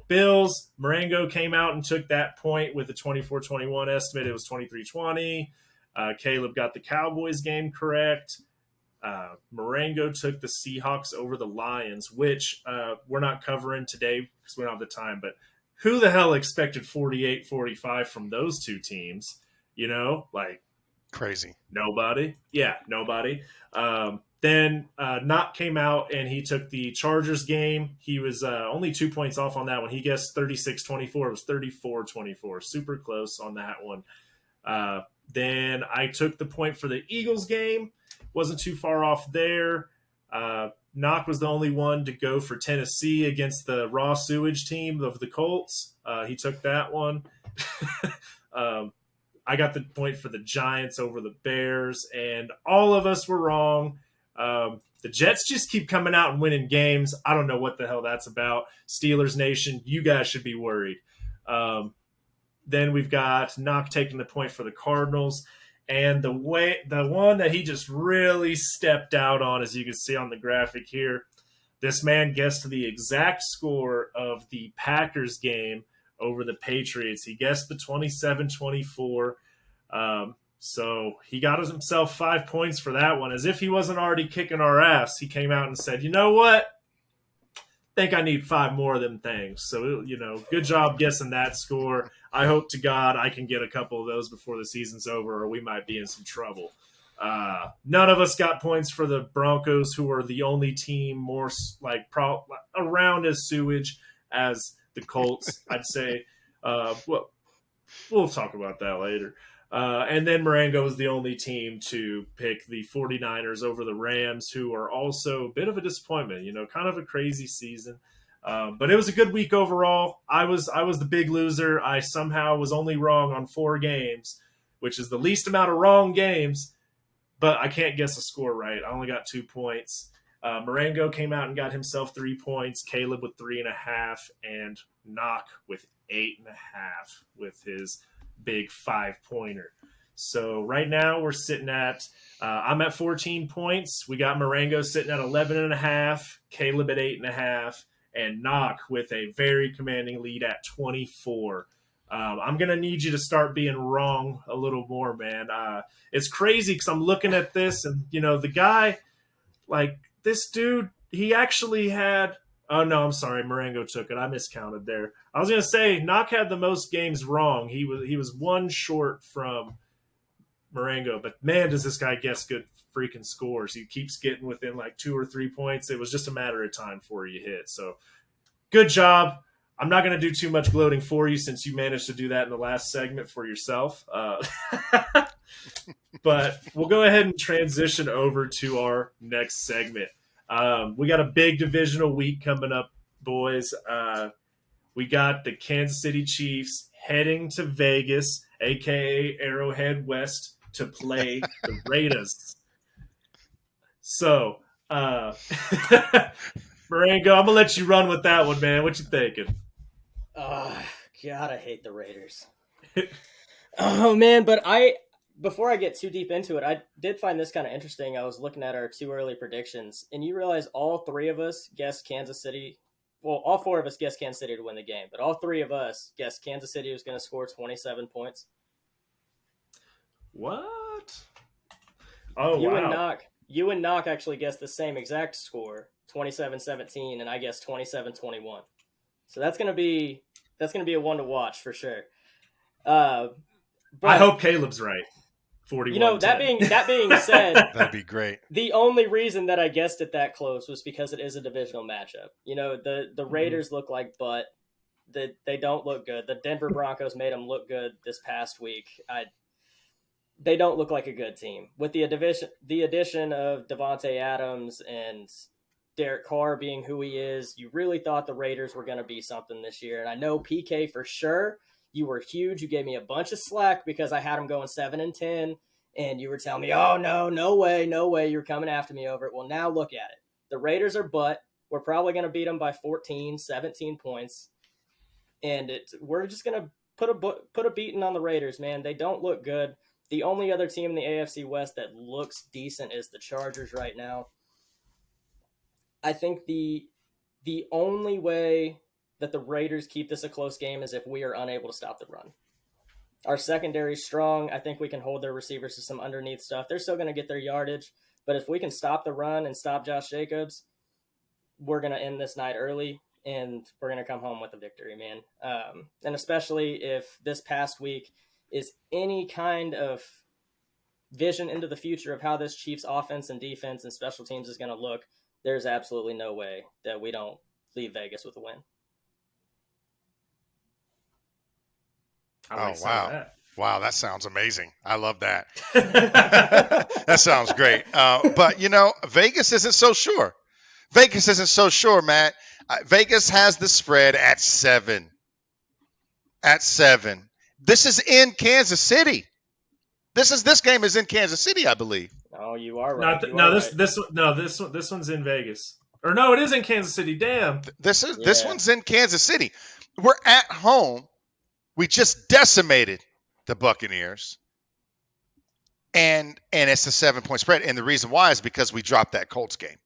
Bills, Marengo came out and took that point with a 24-21 estimate. It was 23-20. Caleb got the Cowboys game correct. Marengo took the Seahawks over the Lions, which we're not covering today because we don't have the time, but who the hell expected 48-45 from those two teams? Crazy. Nobody. Yeah, nobody. Then Knock came out and he took the Chargers game. He was only 2 points off on that one. He guessed 36-24. It was 34-24. Super close on that one. Then I took the point for the Eagles game. Wasn't too far off there. Knock was the only one to go for Tennessee against the raw sewage team of the Colts. He took that one. I got the point for the Giants over the Bears, and all of us were wrong. The Jets just keep coming out and winning games. I don't know what the hell that's about. Steelers Nation, you guys should be worried. Then we've got Knock taking the point for the Cardinals. And the one that he just really stepped out on, as you can see on the graphic here, this man guessed the exact score of the Packers game over the Patriots. He guessed the 27-24. So he got himself 5 points for that one. As if he wasn't already kicking our ass, he came out and said, you know what? Think I need 5 more of them things. So, good job guessing that score. I hope to God I can get a couple of those before the season's over, or we might be in some trouble. None of us got points for the Broncos, who are the only team more around as sewage as the Colts, I'd say. We'll talk about that later. And then Marengo was the only team to pick the 49ers over the Rams, who are also a bit of a disappointment, kind of a crazy season. But it was a good week overall. I was the big loser. I somehow was only wrong on 4 games, which is the least amount of wrong games, but I can't guess a score right. I only got 2 points. Marengo came out and got himself 3 points, Caleb with 3.5, and Knock with 8.5 with his big 5-pointer. So right now we're sitting at I'm at 14 points. We got Marengo sitting at 11.5, Caleb at 8.5, and Knock with a very commanding lead at 24. I'm going to need you to start being wrong a little more, man. It's crazy because I'm looking at this and, the guy, this dude, he actually had – oh, no, I'm sorry. Marengo took it. I miscounted there. I was going to say Knock had the most games wrong. He was 1 short from Marengo. But, man, does this guy guess good freaking scores. He keeps getting within 2 or 3 points. It was just a matter of time before you hit. So, good job. I'm not going to do too much gloating for you since you managed to do that in the last segment for yourself. But we'll go ahead and transition over to our next segment. We got a big divisional week coming up, boys. We got the Kansas City Chiefs heading to Vegas, a.k.a. Arrowhead West, to play the Raiders. So, Marengo, I'm going to let you run with that one, man. What you thinking? God, I hate the Raiders. Oh, man, but before I get too deep into it, I did find this kind of interesting. I was looking at our 2 early predictions, and you realize all 3 of us guessed Kansas City. Well, all 4 of us guessed Kansas City to win the game, but all 3 of us guessed Kansas City was going to score 27 points. What? Oh You and wow. Knock, you and Knock actually guessed the same exact score, 27-17, and I guessed 27-21. So that's gonna be a one to watch for sure. Uh, I but hope Caleb's right. that 41-10. being said, That'd be great. the only reason that I guessed it that close was because it is a divisional matchup. The Mhm. Raiders look like butt. They don't look good. The Denver Broncos made them look good this past week. They don't look like a good team. With the addition of Devontae Adams and Derek Carr being who he is, you really thought the Raiders were going to be something this year. And I know PK for sure. You were huge. You gave me a bunch of slack because I had them going 7-10, and you were telling me, "Oh no, no way, no way, you're coming after me over it." Well, now look at it. The Raiders are butt. We're probably going to beat them by 14, 17 points, and we're just going to put a beating on the Raiders, man. They don't look good. The only other team in the AFC West that looks decent is the Chargers right now. I think the only way that the Raiders keep this a close game is if we are unable to stop the run. Our secondary is strong. I think we can hold their receivers to some underneath stuff. They're still going to get their yardage, but if we can stop the run and stop Josh Jacobs, we're going to end this night early and we're going to come home with a victory, man. And especially if this past week is any kind of vision into the future of how this Chiefs offense and defense and special teams is going to look, there's absolutely no way that we don't leave Vegas with a win. I Oh like some of wow, that. wow, that sounds amazing. I love that. That sounds great. But Vegas isn't so sure. Vegas isn't so sure, Matt. Vegas has the spread at 7. At 7. This is in Kansas City. This game is in Kansas City, I believe. Oh, you are right. Not You no are this right. this no this one's in Vegas. Or no, it is in Kansas City. Damn. This Yeah. one's in Kansas City. We're at home. We just decimated the Buccaneers. And it's a 7-point spread. And the reason why is because we dropped that Colts game.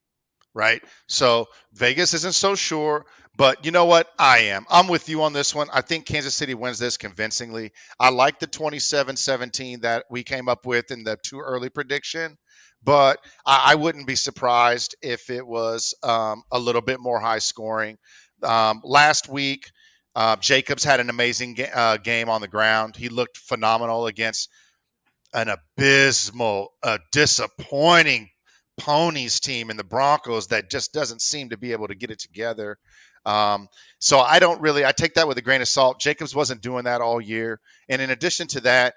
Right? So Vegas isn't so sure, but you know what? I am. I'm with you on this one. I think Kansas City wins this convincingly. I like the 27-17 that we came up with in the too early prediction, but I wouldn't be surprised if it was a little bit more high scoring. Last week, Jacobs had an amazing game on the ground. He looked phenomenal against an abysmal, disappointing ponies team in the Broncos that just doesn't seem to be able to get it together. So I take that with a grain of salt. Jacobs wasn't doing that all year. And in addition to that,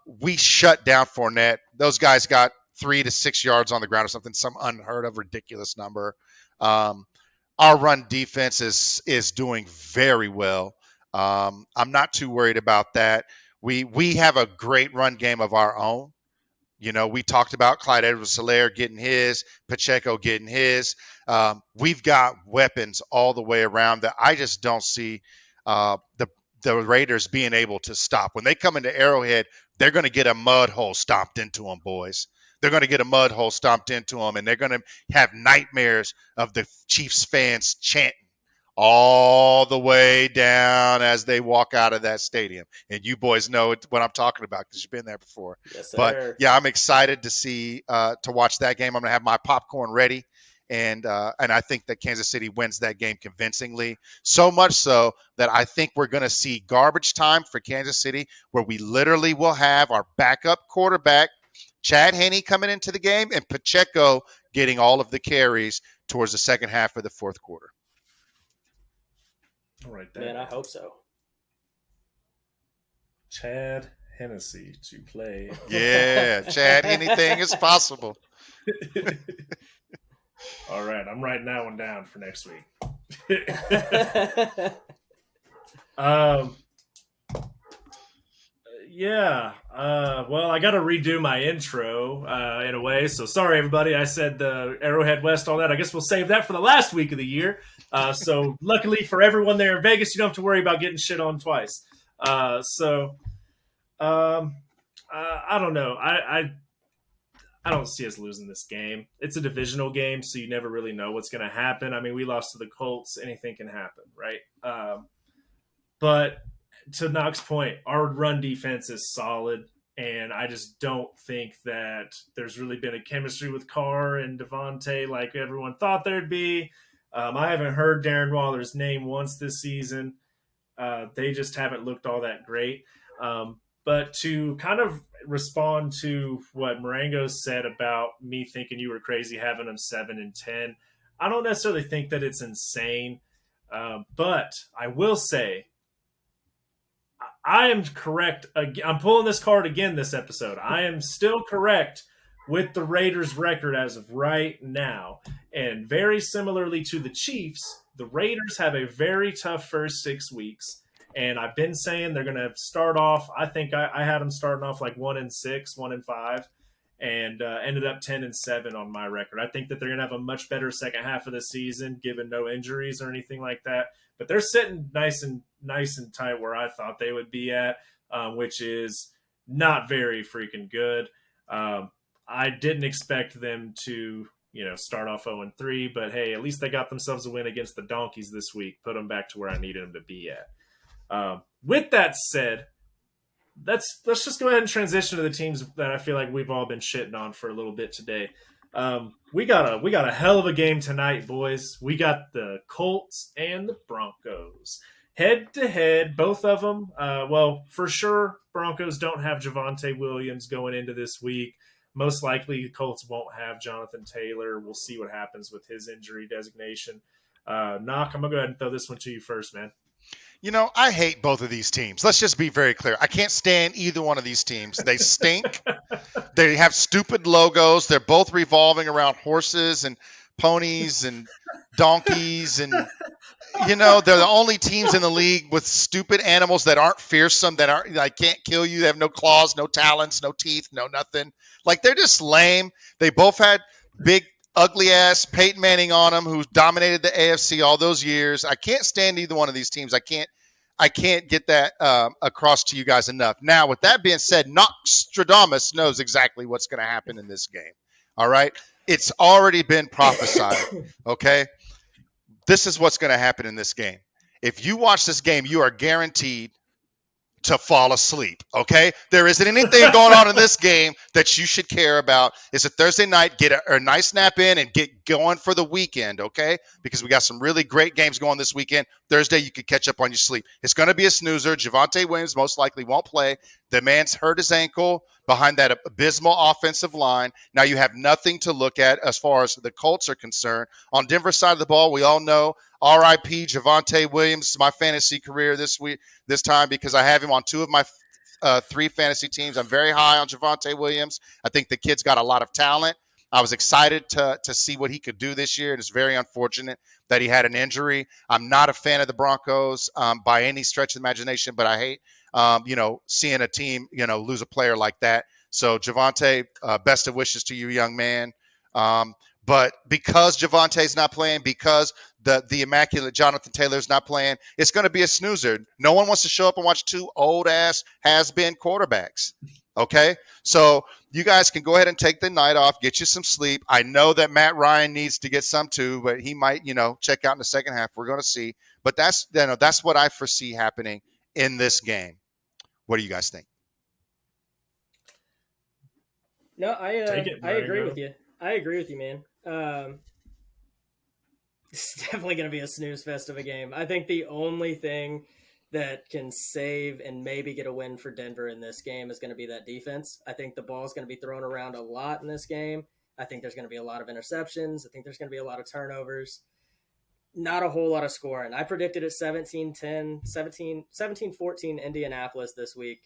we shut down Fournette. Those guys got 3 to 6 yards on the ground or something, some unheard of ridiculous number. Um, our run defense is doing very well. I'm not too worried about that. We have a great run game of our own. We talked about Clyde Edwards-Helaire getting his, Pacheco getting his. We've got weapons all the way around that I just don't see the Raiders being able to stop. When they come into Arrowhead, they're going to get a mud hole stomped into them, boys. They're going to get a mud hole stomped into them, and they're going to have nightmares of the Chiefs fans chanting all the way down as they walk out of that stadium. And you boys know what I'm talking about because you've been there before. Yes, But sir. yeah, I'm excited to watch that game. I'm going to have my popcorn ready. And I think that Kansas City wins that game convincingly, so much so that I think we're going to see garbage time for Kansas City, where we literally will have our backup quarterback, Chad Henne, coming into the game, and Pacheco getting all of the carries towards the second half of the fourth quarter. All right, Man, I that hope so. Chad Hennessy to play. Yeah, Chad, anything is possible. All right, I'm writing that one down for next week. um, yeah. Well, I got to redo my intro in a way. So sorry, everybody. I said the Arrowhead West, all that. I guess we'll save that for the last week of the year. So luckily for everyone there in Vegas, you don't have to worry about getting shit on twice. I don't know. I don't see us losing this game. It's a divisional game, so you never really know what's going to happen. I mean, we lost to the Colts. Anything can happen, right? But to Knox's point, our run defense is solid, And I just don't think that there's really been a chemistry with Carr and Devontae like everyone thought there'd be. I haven't heard Darren Waller's name once this season. They just haven't looked all that great. But to kind of respond to what Marengo said about me thinking you were crazy having them 7-10, I don't necessarily think that it's insane. But I will say I am correct. I'm pulling this card again this episode. I am still correct with the Raiders' record as of right now. And very similarly to the Chiefs, the Raiders have a very tough first 6 weeks. And I've been saying they're going to start off. I think I had them starting off like 1-6, 1-5, and ended up 10-7 on my record. I think that they're going to have a much better second half of the season, given no injuries or anything like that. But they're sitting nice and tight where I thought they would be at, which is not very freaking good. I didn't expect them to, start off 0-3, but hey, at least they got themselves a win against the Donkeys this week. Put them back to where I needed them to be at. With that said, let's just go ahead and transition to the teams that I feel like we've all been shitting on for a little bit today. We got a hell of a game tonight, boys. We got the Colts and the Broncos head to head, both of them. Well, for sure, Broncos don't have Javonte Williams going into this week. Most likely, the Colts won't have Jonathan Taylor. We'll see what happens with his injury designation. Knock, I'm gonna go ahead and throw this one to you first, man. I hate both of these teams. Let's just be very clear. I can't stand either one of these teams. They stink. They have stupid logos. They're both revolving around horses and ponies and donkeys. And, they're the only teams in the league with stupid animals that aren't fearsome, that aren't like can't kill you. They have no claws, no talons, no teeth, no nothing. Like, they're just lame. They both had big, ugly-ass Peyton Manning on them, who dominated the AFC all those years. I can't stand either one of these teams. I can't get that across to you guys enough. Now, with that being said, Nokstradamus knows exactly what's going to happen in this game. All right? It's already been prophesied, okay? This is what's going to happen in this game. If you watch this game, you are guaranteed to fall asleep, okay? There isn't anything going on in this game that you should care about. It's a Thursday night. Get a nice nap in and get going for the weekend, okay? Because we got some really great games going this weekend. Thursday, you could catch up on your sleep. It's going to be a snoozer. Javonte Williams most likely won't play. The man's hurt his ankle behind that abysmal offensive line. Now you have nothing to look at as far as the Colts are concerned. On Denver's side of the ball, we all know R.I.P. Javonte Williams, my fantasy career this time, because I have him on two of my three fantasy teams. I'm very high on Javonte Williams. I think the kid's got a lot of talent. I was excited to see what he could do this year, and it's very unfortunate that he had an injury. I'm not a fan of the Broncos by any stretch of the imagination, but I hate seeing a team lose a player like that. So Javonte, best of wishes to you, young man. But because Javonte's not playing, because the immaculate Jonathan Taylor's not playing, it's going to be a snoozer. No one wants to show up and watch two old-ass has-been quarterbacks, okay? So you guys can go ahead and take the night off, get you some sleep. I know that Matt Ryan needs to get some too, but he might, check out in the second half. We're going to see. But that's what I foresee happening in this game. What do you guys think? No, I agree with you. I agree with you, man. It's definitely going to be a snooze fest of a game. I think the only thing that can save and maybe get a win for Denver in this game is going to be that defense. I think the ball is going to be thrown around a lot in this game. I think there's going to be a lot of interceptions. I think there's going to be a lot of turnovers. Not a whole lot of scoring. I predicted it 17-10, 17-14 Indianapolis this week.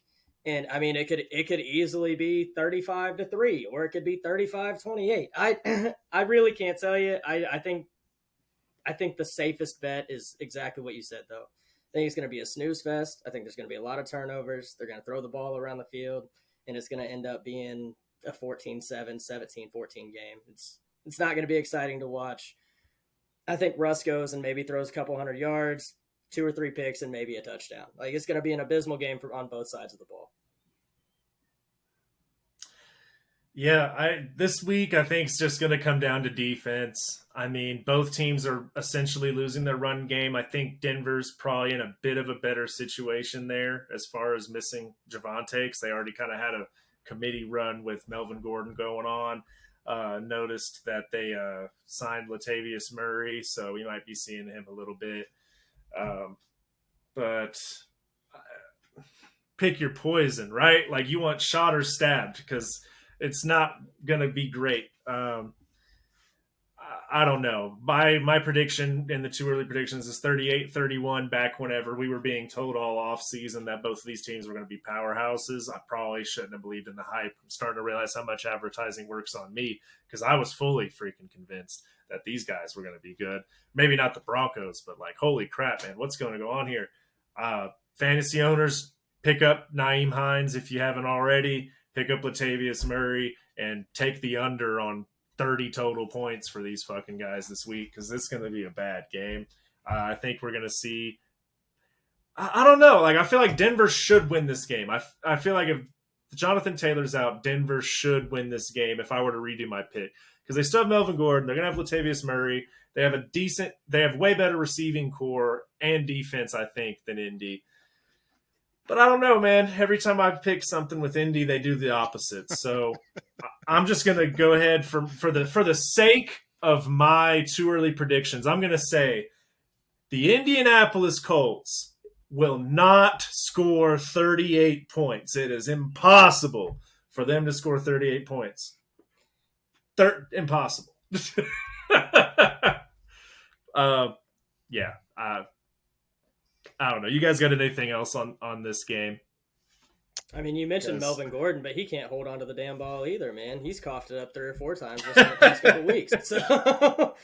And I mean, it could easily be 35-3, or it could be 35-28. I really can't tell you. I think the safest bet is exactly what you said, though. I think it's going to be a snooze fest. I think there's going to be a lot of turnovers. They're going to throw the ball around the field, and it's going to end up being a 14-7, 17-14 game. It's not going to be exciting to watch. I think Russ goes and maybe throws a couple 100 yards, 2 or 3 picks, and maybe a touchdown. Like, it's going to be an abysmal game on both sides of the ball. Yeah, this week I think it's just going to come down to defense. I mean, both teams are essentially losing their run game. I think Denver's probably in a bit of a better situation there as far as missing Javante, because they already kind of had a committee run with Melvin Gordon going on. Noticed that they signed Latavius Murray, so we might be seeing him a little bit. Um, but pick your poison, right? Like you want shot or stabbed because it's not going to be great. I don't know. My prediction in the two early predictions is 38-31 back whenever we were being told all off season that both of these teams were going to be powerhouses. I probably shouldn't have believed in the hype. I'm starting to realize how much advertising works on me because I was fully freaking convinced that these guys were going to be good. Maybe not the Broncos, but like, holy crap, man, what's going to go on here? Fantasy owners, pick up Naeem Hines if you haven't already. Pick up Latavius Murray and take the under on 30 total points for these fucking guys this week because this is going to be a bad game. I think we're going to see. I don't know. Like, I feel like Denver should win this game. I feel like if Jonathan Taylor's out, Denver should win this game if I were to redo my pick because they still have Melvin Gordon. They're going to have Latavius Murray. They have way better receiving core and defense, I think, than Indy. But I don't know, man. Every time I pick something with Indy, they do the opposite. So I'm just gonna go ahead for the sake of my too early predictions. I'm gonna say the Indianapolis Colts will not score 38 points. It is impossible for them to score 38 points. Impossible. Yeah. I don't know. You guys got anything else on this game? I mean, you mentioned Melvin Gordon, but he can't hold on to the damn ball either, man. He's coughed it up 3 or 4 times just in the past couple weeks. So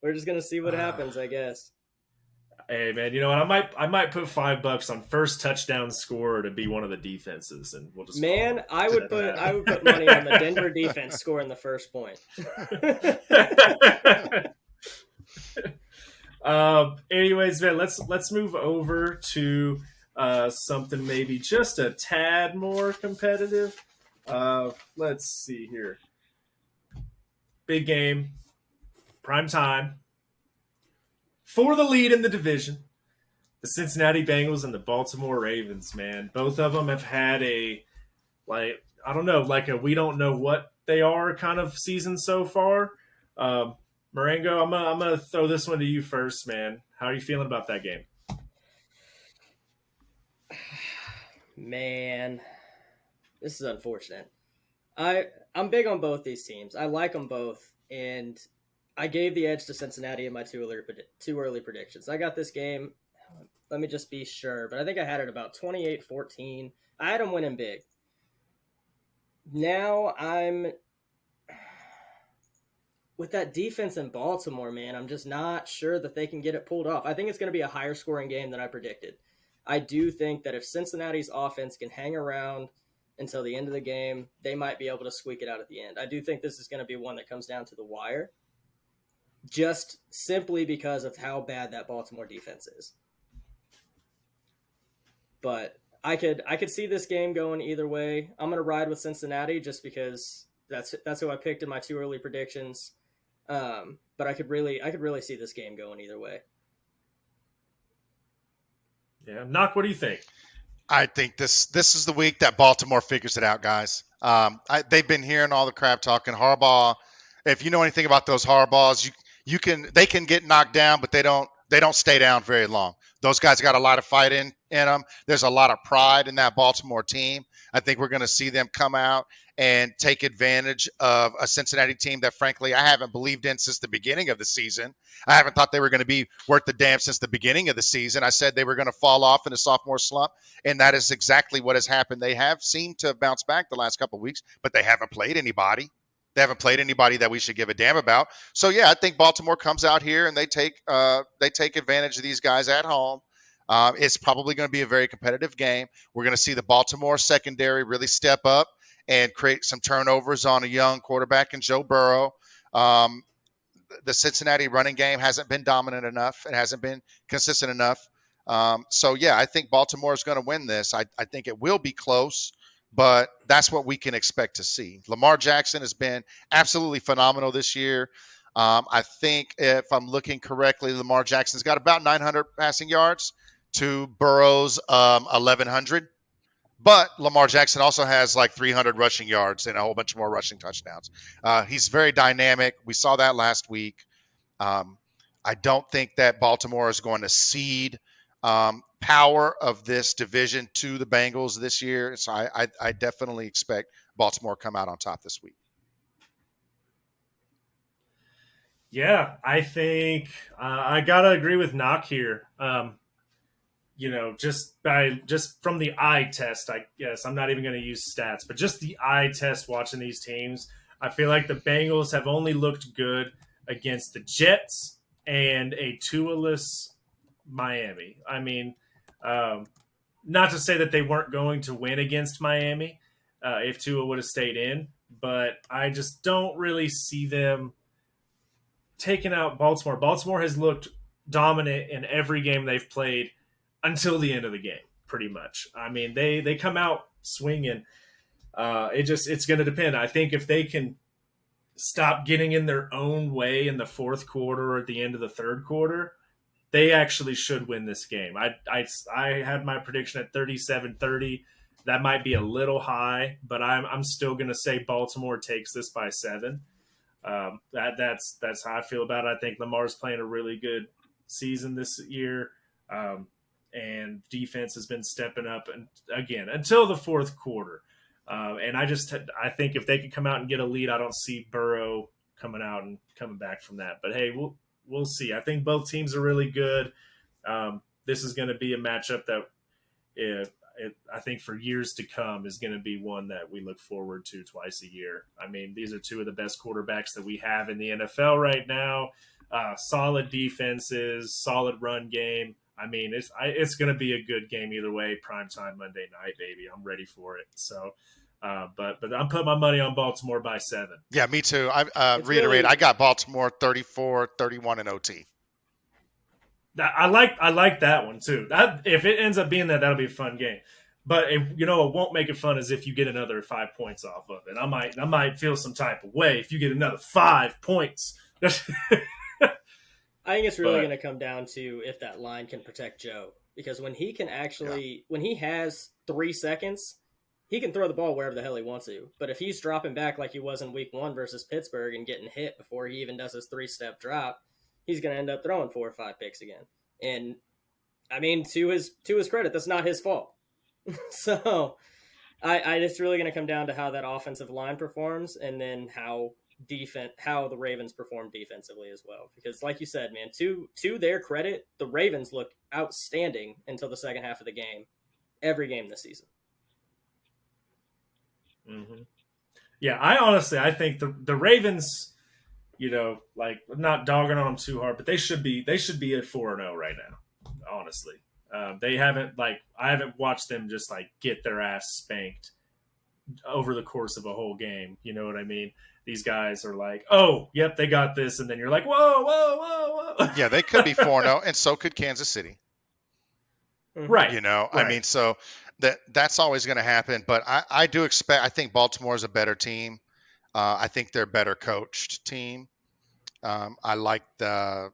we're just gonna see what happens, I guess. Hey, man, you know what? I might put $5 on first touchdown scorer to be one of the defenses, and we'll just. Man, I would put money on the Denver defense scoring the first point. Anyways, man, let's move over to something maybe just a tad more competitive. Let's see here. Big game, prime time for the lead in the division. The Cincinnati Bengals and the Baltimore Ravens, man. Both of them have had a we don't know what they are kind of season so far. Marengo, I'm gonna throw this one to you first, man. How are you feeling about that game? Man, this is unfortunate. I'm big on both these teams. I like them both, and I gave the edge to Cincinnati in my two early predictions. I got this game. Let me just be sure, but I think I had it about 28-14. I had them winning big. Now I'm with that defense in Baltimore, man. I'm just not sure that they can get it pulled off. I think it's going to be a higher scoring game than I predicted. I do think that if Cincinnati's offense can hang around until the end of the game, they might be able to squeak it out at the end. I do think this is going to be one that comes down to the wire, just simply because of how bad that Baltimore defense is. But I could see this game going either way. I'm going to ride with Cincinnati just because that's who I picked in my two early predictions. But I could really see this game going either way. Yeah, Knock, what do you think? I think this is the week that Baltimore figures it out, guys. They've been hearing all the crap talking. Harbaugh, if you know anything about those Harbaughs, they can get knocked down, but they don't stay down very long. Those guys got a lot of fight in them. There's a lot of pride in that Baltimore team. I think we're going to see them come out and take advantage of a Cincinnati team that, frankly, I haven't believed in since the beginning of the season. I haven't thought they were going to be worth the damn since the beginning of the season. I said they were going to fall off in a sophomore slump, and that is exactly what has happened. They have seemed to bounce back the last couple of weeks, but they haven't played anybody. They haven't played anybody that we should give a damn about. So, yeah, I think Baltimore comes out here and they take advantage of these guys at home. It's probably going to be a very competitive game. We're going to see the Baltimore secondary really step up and create some turnovers on a young quarterback in Joe Burrow. The Cincinnati running game hasn't been dominant enough. It hasn't been consistent enough. So, yeah, I think Baltimore is going to win this. I think it will be close, but that's what we can expect to see. Lamar Jackson has been absolutely phenomenal this year. I think if I'm looking correctly, Lamar Jackson's got about 900 passing yards to Burrow's 1,100. But Lamar Jackson also has like 300 rushing yards and a whole bunch more rushing touchdowns. He's very dynamic. We saw that last week. Um, I don't think that Baltimore is going to cede power of this division to the Bengals this year. So I definitely expect Baltimore to come out on top this week. Yeah, I think I gotta agree with Knock here. Just from the eye test, I guess I'm not even going to use stats, but just the eye test watching these teams, I feel like the Bengals have only looked good against the Jets and a Tua-less Miami. I mean, um, not to say that they weren't going to win against Miami if Tua would have stayed in, but I just don't really see them taking out Baltimore. Baltimore has looked dominant in every game they've played until the end of the game, pretty much. I mean, they come out swinging. It's going to depend. I think if they can stop getting in their own way in the fourth quarter or at the end of the third quarter, they actually should win this game. I had my prediction at 37-30. That might be a little high, but I'm still going to say Baltimore takes this by 7. That's how I feel about it. I think Lamar's playing a really good season this year, and defense has been stepping up and again until the fourth quarter. And I think if they could come out and get a lead, I don't see Burrow coming out and coming back from that. But hey, we'll see. I think both teams are really good. This is going to be a matchup that I think for years to come is going to be one that we look forward to twice a year. I mean, these are two of the best quarterbacks that we have in the NFL right now. Solid defenses, solid run game. I mean, it's going to be a good game either way. Primetime Monday night, baby. I'm ready for it. So, but I'm putting my money on Baltimore by 7. Yeah, me too. I reiterate, I got Baltimore 34-31 in OT. I like that one too. If it ends up being that'll be a fun game. But it won't make it fun as if you get another 5 points off of it. I might feel some type of way if you get another 5 points. I think it's really going to come down to if that line can protect Joe, because when he can when he has 3 seconds, he can throw the ball wherever the hell he wants to. But if he's dropping back like he was in Week 1 versus Pittsburgh and getting hit before he even does his 3-step drop, he's going to end up throwing 4 or 5 picks again. And I mean, to his credit, that's not his fault. So it's really going to come down to how that offensive line performs, and then how the Ravens perform defensively as well. Because like you said, man, to their credit, the Ravens look outstanding until the second half of the game, every game this season. Mm-hmm. Yeah, I think the Ravens, like not dogging on them too hard, but they should be at 4-0 right now. Honestly, they haven't I haven't watched them just get their ass spanked over the course of a whole game. You know what I mean? These guys are like, oh, yep, they got this, and then you're like, whoa, whoa, whoa, whoa. Yeah, they could be 4-0, and so could Kansas City. Right. Right. I mean, so that's always going to happen. But I do expect. I think Baltimore is a better team. I think they're a better coached team. I like the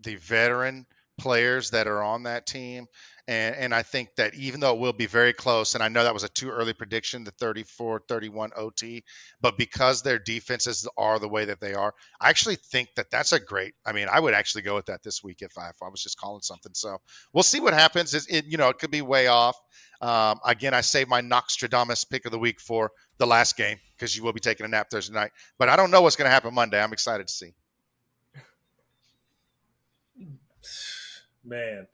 veteran players that are on that team. And I think that even though it will be very close, and I know that was a too early prediction, the 34-31 OT, but because their defenses are the way that they are, I actually think that that's I would actually go with that this week if I was just calling something. So we'll see what happens. It could be way off. Again, I saved my Nokstradamus pick of the week for the last game because you will be taking a nap Thursday night. But I don't know what's going to happen Monday. I'm excited to see. Man,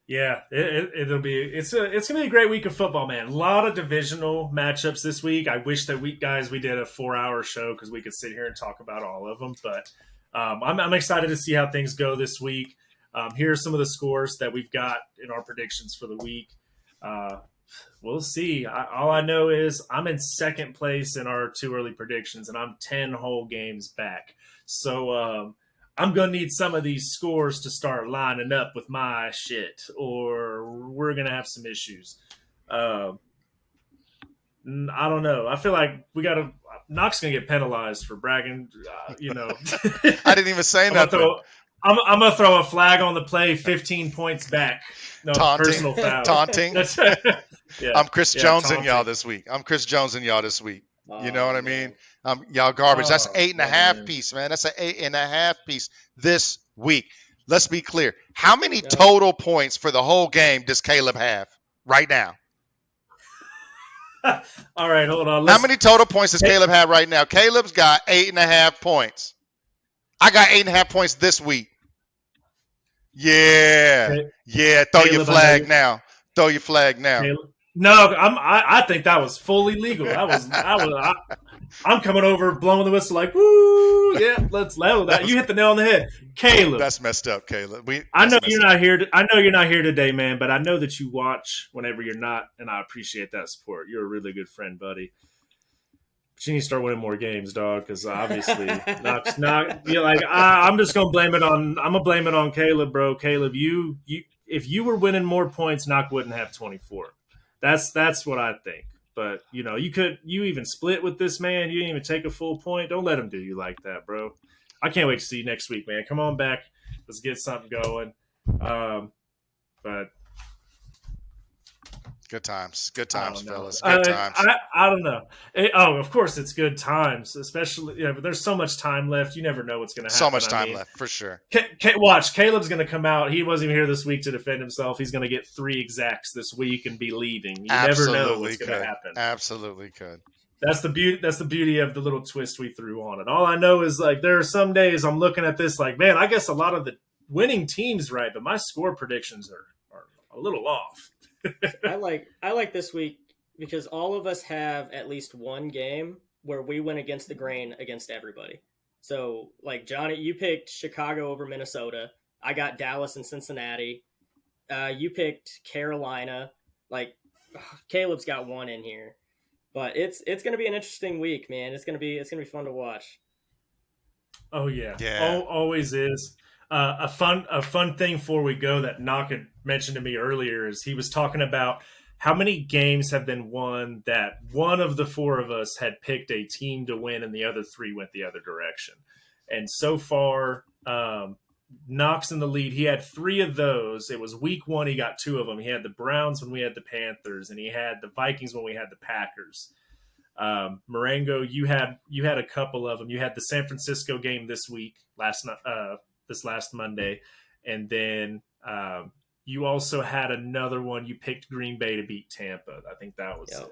yeah, it's gonna be a great week of football, man. A lot of divisional matchups this week. I wish that we did a 4-hour show because we could sit here and talk about all of them. But I'm excited to see how things go this week. Here are some of the scores that we've got in our predictions for the week. We'll see. All I know is I'm in second place in our too early predictions, and I'm 10 whole games back. So I'm going to need some of these scores to start lining up with my shit, or we're going to have some issues. I don't know. I feel like Knox gonna get penalized for bragging. You know, I didn't even say nothing. I'm gonna throw a flag on the play, 15 points back. No, Taunting. personal foul. Taunting. Yeah, I'm Chris Jones in taunting. y'all this week. You know what I mean? Y'all garbage. That's Oh, 8.5 man. piece, man. That's an 8.5 piece this week. Let's be clear. How many total points for the whole game does Caleb have right now? All right, hold on. How many total points does Caleb have right now? Caleb's got 8.5 points. I got 8.5 points this week. Yeah. Yeah. Throw your flag now. Throw your flag now. No, I think that was fully legal. I'm coming over, blowing the whistle like, woo, yeah, let's level that. You hit the nail on the head, Caleb. That's messed up, Caleb. I know you're not here. I know you're not here today, man. But I know that you watch whenever you're not, and I appreciate that support. You're a really good friend, buddy. But you need to start winning more games, dog. Because obviously, not. You're like I'm just gonna blame it on. I'm gonna blame it on Caleb, bro. Caleb, you if you were winning more points, Knock wouldn't have 24. That's what I think. But, you know, you even split with this man. You didn't even take a full point. Don't let him do you like that, bro. I can't wait to see you next week, man. Come on back. Let's get something going. But good times, fellas. Good times. I don't know. Of course it's good times, especially. But there's so much time left. You never know what's going to happen. So much time left for sure. Watch, Caleb's going to come out. He wasn't even here this week to defend himself. He's going to get 3 exacts this week and be leaving. You never know what's going to happen. Absolutely could. That's the beauty of the little twist we threw on it. All I know is like there are some days I'm looking at this like, man, I guess a lot of the winning teams right, but my score predictions are a little off. I like this week because all of us have at least one game where we went against the grain against everybody. So, like, Johnny, you picked Chicago over Minnesota. I got Dallas and Cincinnati. You picked Carolina. Like, Caleb's got one in here. But it's going to be an interesting week, man. It's going to be fun to watch. Oh yeah. Always is. A fun thing before we go that Knock had mentioned to me earlier is he was talking about how many games have been won that one of the 4 of us had picked a team to win and the other 3 went the other direction. And so far, Knock's in the lead. He had 3 of those. It was week 1. He got 2 of them. He had the Browns when we had the Panthers, and he had the Vikings when we had the Packers. Marengo, you had a couple of them. You had the San Francisco game this week, this last Monday, and then you also had another one. You picked Green Bay to beat Tampa. I think that was it.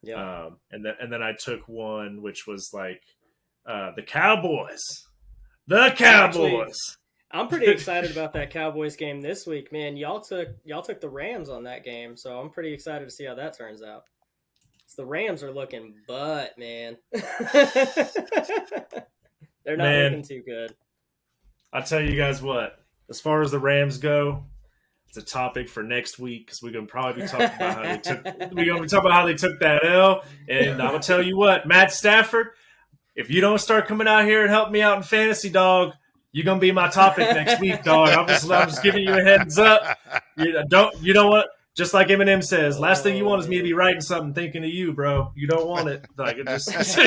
Yeah. And then I took one which was like the Cowboys. The Cowboys. Actually, I'm pretty excited about that Cowboys game this week, man. Y'all took the Rams on that game, so I'm pretty excited to see how that turns out. The Rams are looking butt, man. They're not looking too good. I'll tell you guys what. As far as the Rams go, it's a topic for next week because we're gonna probably be talking about how they took that L. And I will tell you what, Matt Stafford, if you don't start coming out here and help me out in fantasy, dog, you're gonna be my topic next week, dog. I'm just giving you a heads up. You don't want. Just like Eminem says, last thing you want is me to be writing something thinking of you, bro. You don't want it. Like it just.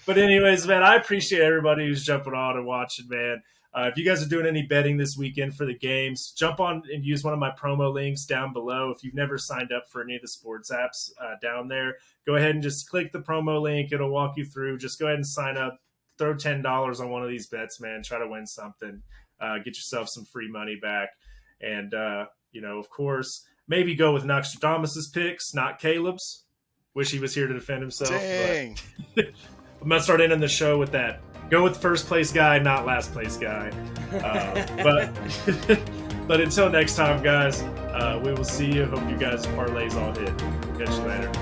But anyways, man, I appreciate everybody who's jumping on and watching, man. If you guys are doing any betting this weekend for the games, jump on and use one of my promo links down below. If you've never signed up for any of the sports apps down there, go ahead and just click the promo link. It'll walk you through. Just go ahead and sign up. Throw $10 on one of these bets, man. Try to win something. Get yourself some free money back. And, of course, maybe go with Nokstradamus' picks, not Caleb's. Wish he was here to defend himself. Dang. But I'm going to start ending the show with that. Go with first place guy, not last place guy. But until next time, guys, we will see you. Hope you guys' parlays all hit. Catch you later.